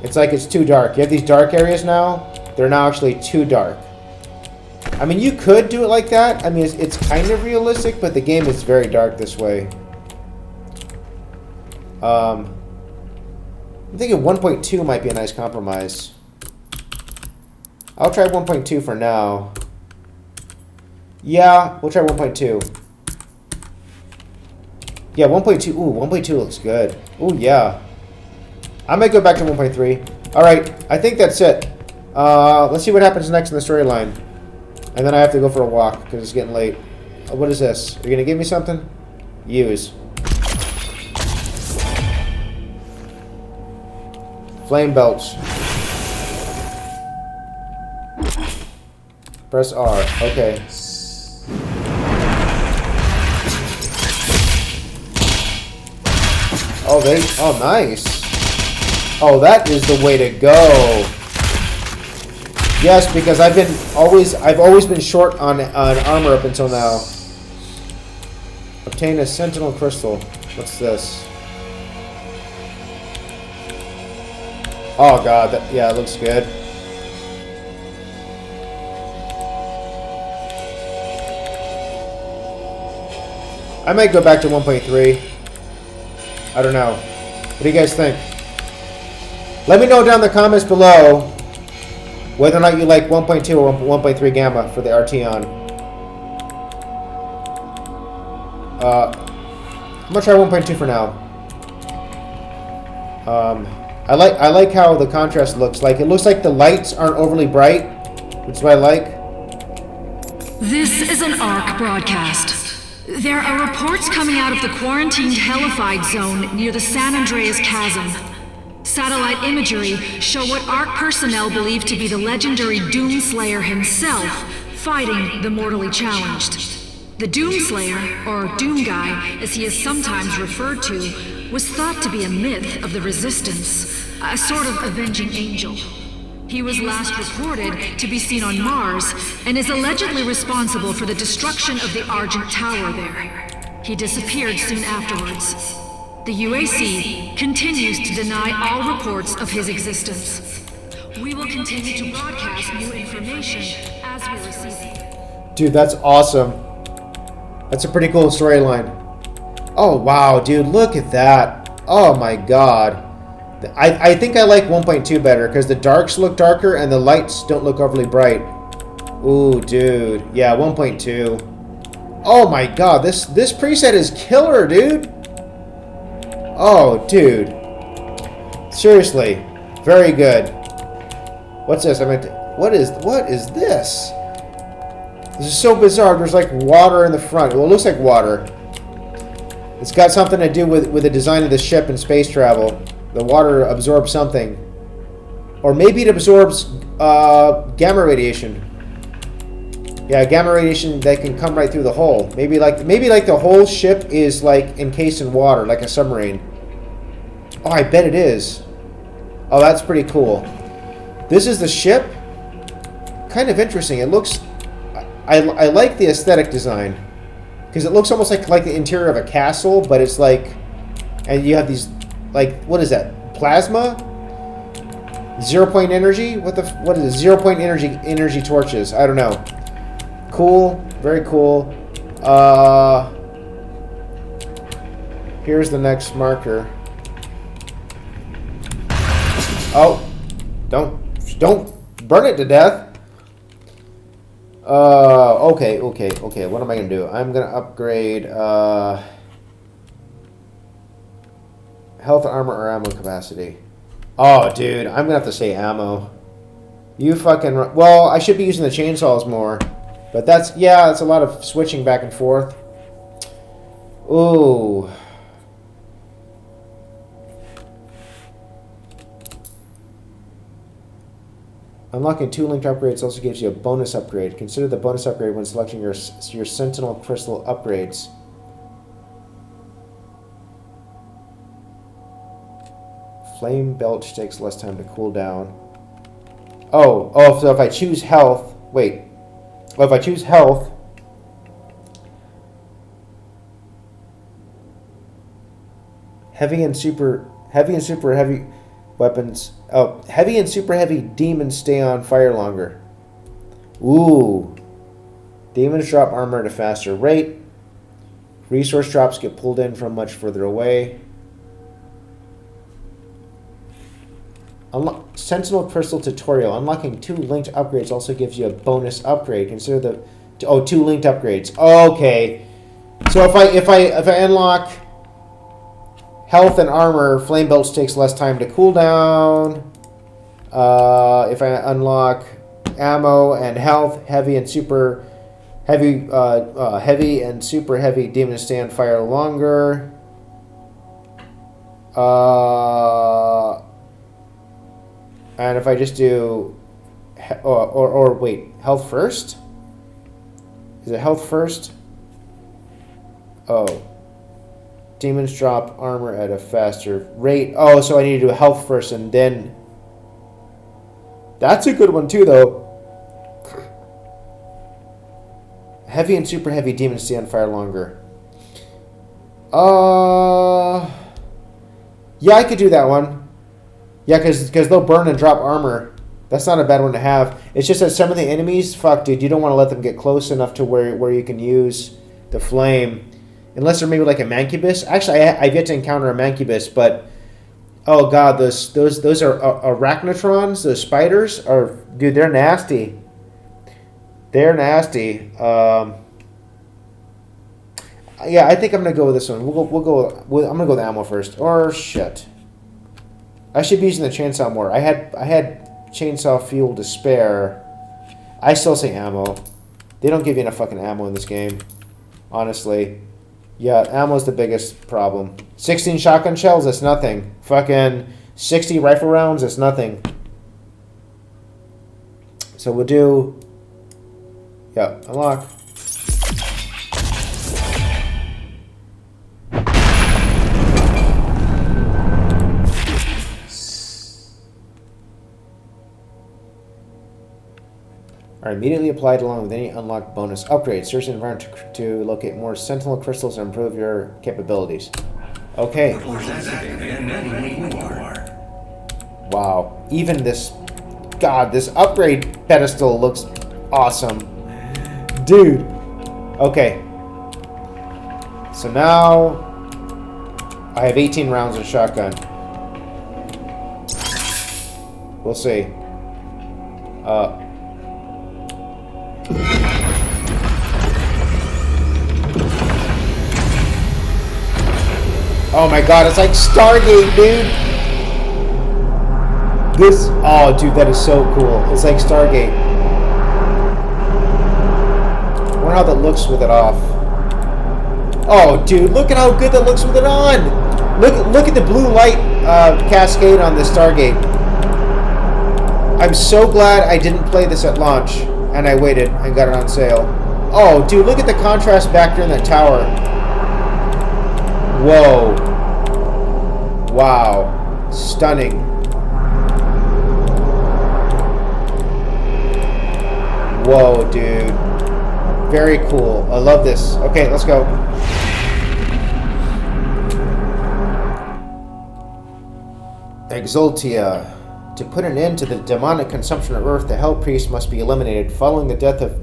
It's like it's too dark. You have these dark areas now. They're now actually too dark. I mean, you could do it like that. I mean, it's kind of realistic, but the game is very dark this way. I'm thinking 1.2 might be a nice compromise. I'll try 1.2 for now. Yeah, we'll try 1.2. Yeah, 1.2. Ooh, 1.2 looks good. Ooh, yeah. I might go back to 1.3. All right, I think that's it. Let's see what happens next in the storyline. And then I have to go for a walk because it's getting late. What is this? Are you going to give me something? Use. Flame belch. Press R. Okay. Oh, nice. Oh, that is the way to go. Yes, because I've always been short on armor up until now. Obtain a sentinel crystal. What's this? Oh god, yeah, it looks good. I might go back to 1.3. I don't know. What do you guys think? Let me know down in the comments below whether or not you like 1.2 or 1.3 gamma for the RT on. I'm gonna try 1.2 for now. I like how the contrast looks. Like, it looks like the lights aren't overly bright, which is what I like. This is an ARC broadcast. There are reports coming out of the quarantined hellified zone near the San Andreas Chasm. Satellite imagery show what ARC personnel believe to be the legendary Doomslayer himself fighting the mortally challenged. The Doomslayer, or Doom Guy, as he is sometimes referred to, was thought to be a myth of the Resistance, a sort of avenging angel. He was last reported to be seen on Mars, and is allegedly responsible for the destruction of the Argent Tower there. He disappeared soon afterwards. The UAC continues to deny all reports of his existence. We will continue to broadcast new information as we receive it. Dude, that's awesome. That's a pretty cool storyline. Oh, wow, dude, look at that. Oh, my God. I think I like 1.2 better because the darks look darker and the lights don't look overly bright. Ooh, dude. Yeah, 1.2. Oh, my God. This preset is killer, dude. Oh, dude. Seriously. Very good. What's this? What is this? This is so bizarre. There's like water in the front. Well, it looks like water. It's got something to do with the design of the ship and space travel. The water absorbs something. Or maybe it absorbs gamma radiation. Yeah, gamma radiation that can come right through the hull. Maybe like the whole ship is like encased in water, like a submarine. Oh, I bet it is. Oh, that's pretty cool. This is the ship. Kind of interesting. It looks... I like the aesthetic design. Because it looks almost like the interior of a castle, but it's like... And you have these... Like, what is that? Plasma? 0-point energy? What is it? 0-point energy torches. I don't know. Cool. Very cool. Here's the next marker. Oh. Don't burn it to death. Okay. What am I going to do? I'm going to upgrade health, armor, or ammo capacity. Oh, dude. I'm going to have to say ammo. You fucking... Well, I should be using the chainsaws more. But that's... Yeah, it's a lot of switching back and forth. Ooh. Unlocking 2 linked upgrades also gives you a bonus upgrade. Consider the bonus upgrade when selecting your Sentinel Crystal upgrades. Flame Belch takes less time to cool down. Oh, so if I choose health... Wait. Well, if I choose health... Heavy and super heavy weapons... Oh, heavy and super heavy demons stay on fire longer. Ooh. Demons drop armor at a faster rate. Resource drops get pulled in from much further away. Sentinel Crystal Tutorial. Unlocking 2 linked upgrades also gives you a bonus upgrade. Consider the... Oh, 2 linked upgrades. Okay. So if I unlock... Health and armor, Flame Belch takes less time to cool down. If I unlock ammo and health, heavy and super heavy demons stay on fire longer. And if I just do, or wait, health first? Is it health first? Oh. Demons drop armor at a faster rate. Oh, so I need to do health first and then... That's a good one too, though. Heavy and super heavy demons stay on fire longer. Yeah, I could do that one. Yeah, because they'll burn and drop armor. That's not a bad one to have. It's just that some of the enemies, fuck, dude, you don't want to let them get close enough to where you can use the flame. Unless they're maybe like a mancubus. Actually, I've yet to encounter a mancubus, but oh god, those are arachnotrons. Those spiders are, dude, they're nasty. They're nasty. Yeah, I think I'm gonna go with this one. I'm gonna go with ammo first. Or shit, I should be using the chainsaw more. I had chainsaw fuel to spare. I still say ammo. They don't give you enough fucking ammo in this game, honestly. Yeah, ammo's the biggest problem. 16 shotgun shells, that's nothing. Fucking 60 rifle rounds, that's nothing. So we'll do... Yeah, unlock. are immediately applied along with any unlocked bonus upgrades. Search the environment to locate more sentinel crystals and improve your capabilities. Okay. Wow. Even this... God, this upgrade pedestal looks awesome. Dude. Okay. So now... I have 18 rounds of shotgun. We'll see. Oh my god, it's like Stargate, dude! This... Oh, dude, that is so cool. It's like Stargate. I wonder how that looks with it off. Oh, dude, look at how good that looks with it on! Look at the blue light cascade on this Stargate. I'm so glad I didn't play this at launch, and I waited and got it on sale. Oh, dude, look at the contrast back there in that tower. Whoa. Wow. Stunning. Whoa, dude. Very cool. I love this. Okay, let's go. Exultia. To put an end to the demonic consumption of Earth, the Hell Priest must be eliminated. Following the death of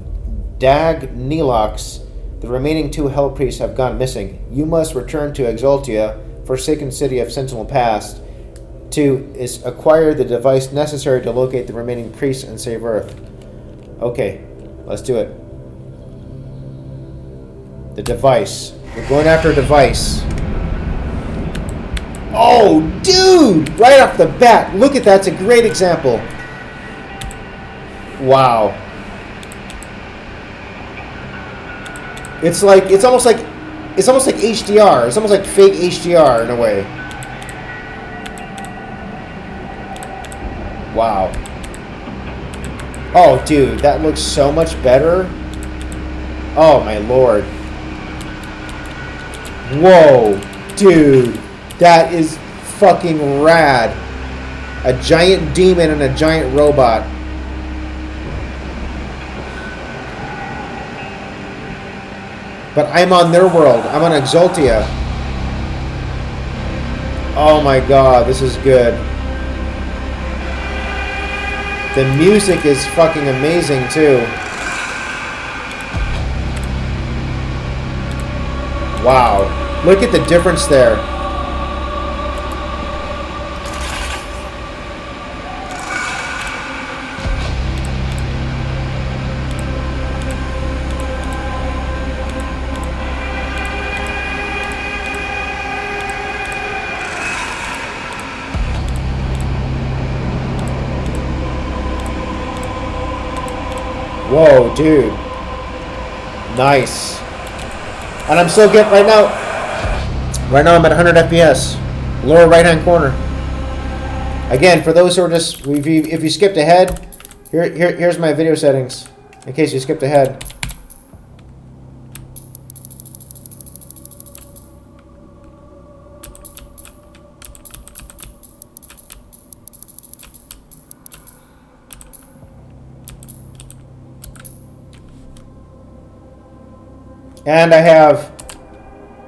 Dag Nelox, the remaining 2 Hell Priests have gone missing. You must return to Exultia, forsaken city of Sentinel Pass, to acquire the device necessary to locate the remaining priests and save Earth. Okay, let's do it. The device. We're going after a device. Oh, dude! Right off the bat. Look at that. It's a great example. Wow. It's almost like HDR. It's almost like fake HDR in a way. Wow. Oh, dude, that looks so much better. Oh, my lord. Whoa, dude. That is fucking rad. A giant demon and a giant robot. But I'm on their world. I'm on Exultia. Oh my god, this is good. The music is fucking amazing too. Wow. Look at the difference there. Whoa, dude. Nice. And I'm still getting right now. Right now I'm at 100 FPS. Lower right hand corner. Again, for those who are just, if you skipped ahead, here's my video settings. In case you skipped ahead. And I have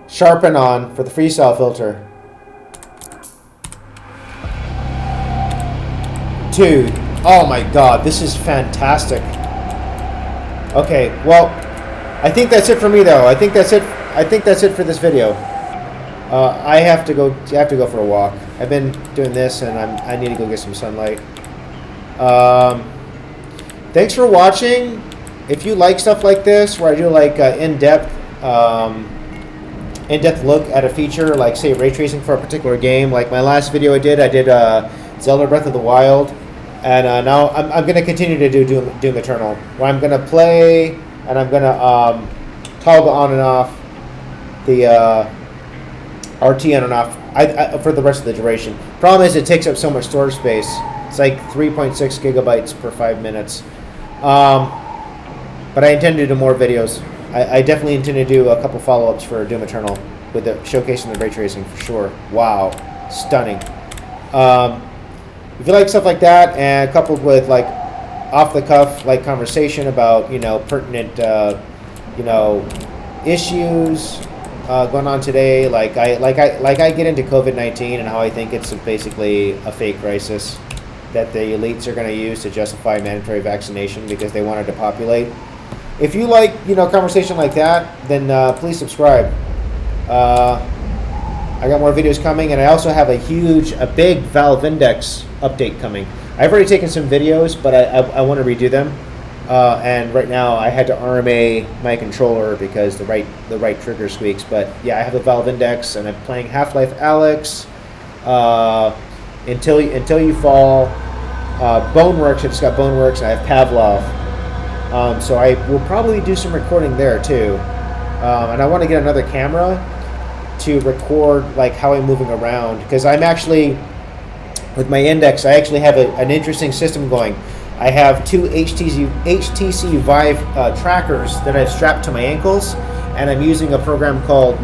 sharpen on for the freestyle filter. Dude, oh my god, this is fantastic. Okay, well, I think that's it for me though. I think that's it for this video. I have to go for a walk. I've been doing this and I need to go get some sunlight. Thanks for watching. If you like stuff like this, where I do like in-depth look at a feature, like say ray tracing for a particular game, like my last video I did Zelda Breath of the Wild, and now I'm going to continue to do Doom Eternal, where I'm going to play and I'm going to toggle on and off the RT on and off for the rest of the duration. Problem is it takes up so much storage space. It's like 3.6 gigabytes per 5 minutes. But I intend to do more videos. I definitely intend to do a couple follow-ups for Doom Eternal with the showcasing the ray tracing for sure. Wow, stunning. If you like stuff like that, and coupled with like off the cuff like conversation about pertinent issues going on today. Like I get into COVID-19 and how I think it's basically a fake crisis that the elites are going to use to justify mandatory vaccination because they want to depopulate. If you like conversation like that, then please subscribe. I got more videos coming, and I also have a big Valve Index update coming. I've already taken some videos, but I want to redo them. And right now, I had to RMA my controller because the right trigger squeaks. But yeah, I have the Valve Index, and I'm playing Half-Life Alyx, Until You Fall, Boneworks. I just got Boneworks, and I have Pavlov. So I will probably do some recording there too. And I want to get another camera to record like how I'm moving around, because I'm actually, with my Index, I actually have an interesting system going. I have two HTC Vive trackers that I've strapped to my ankles, and I'm using a program called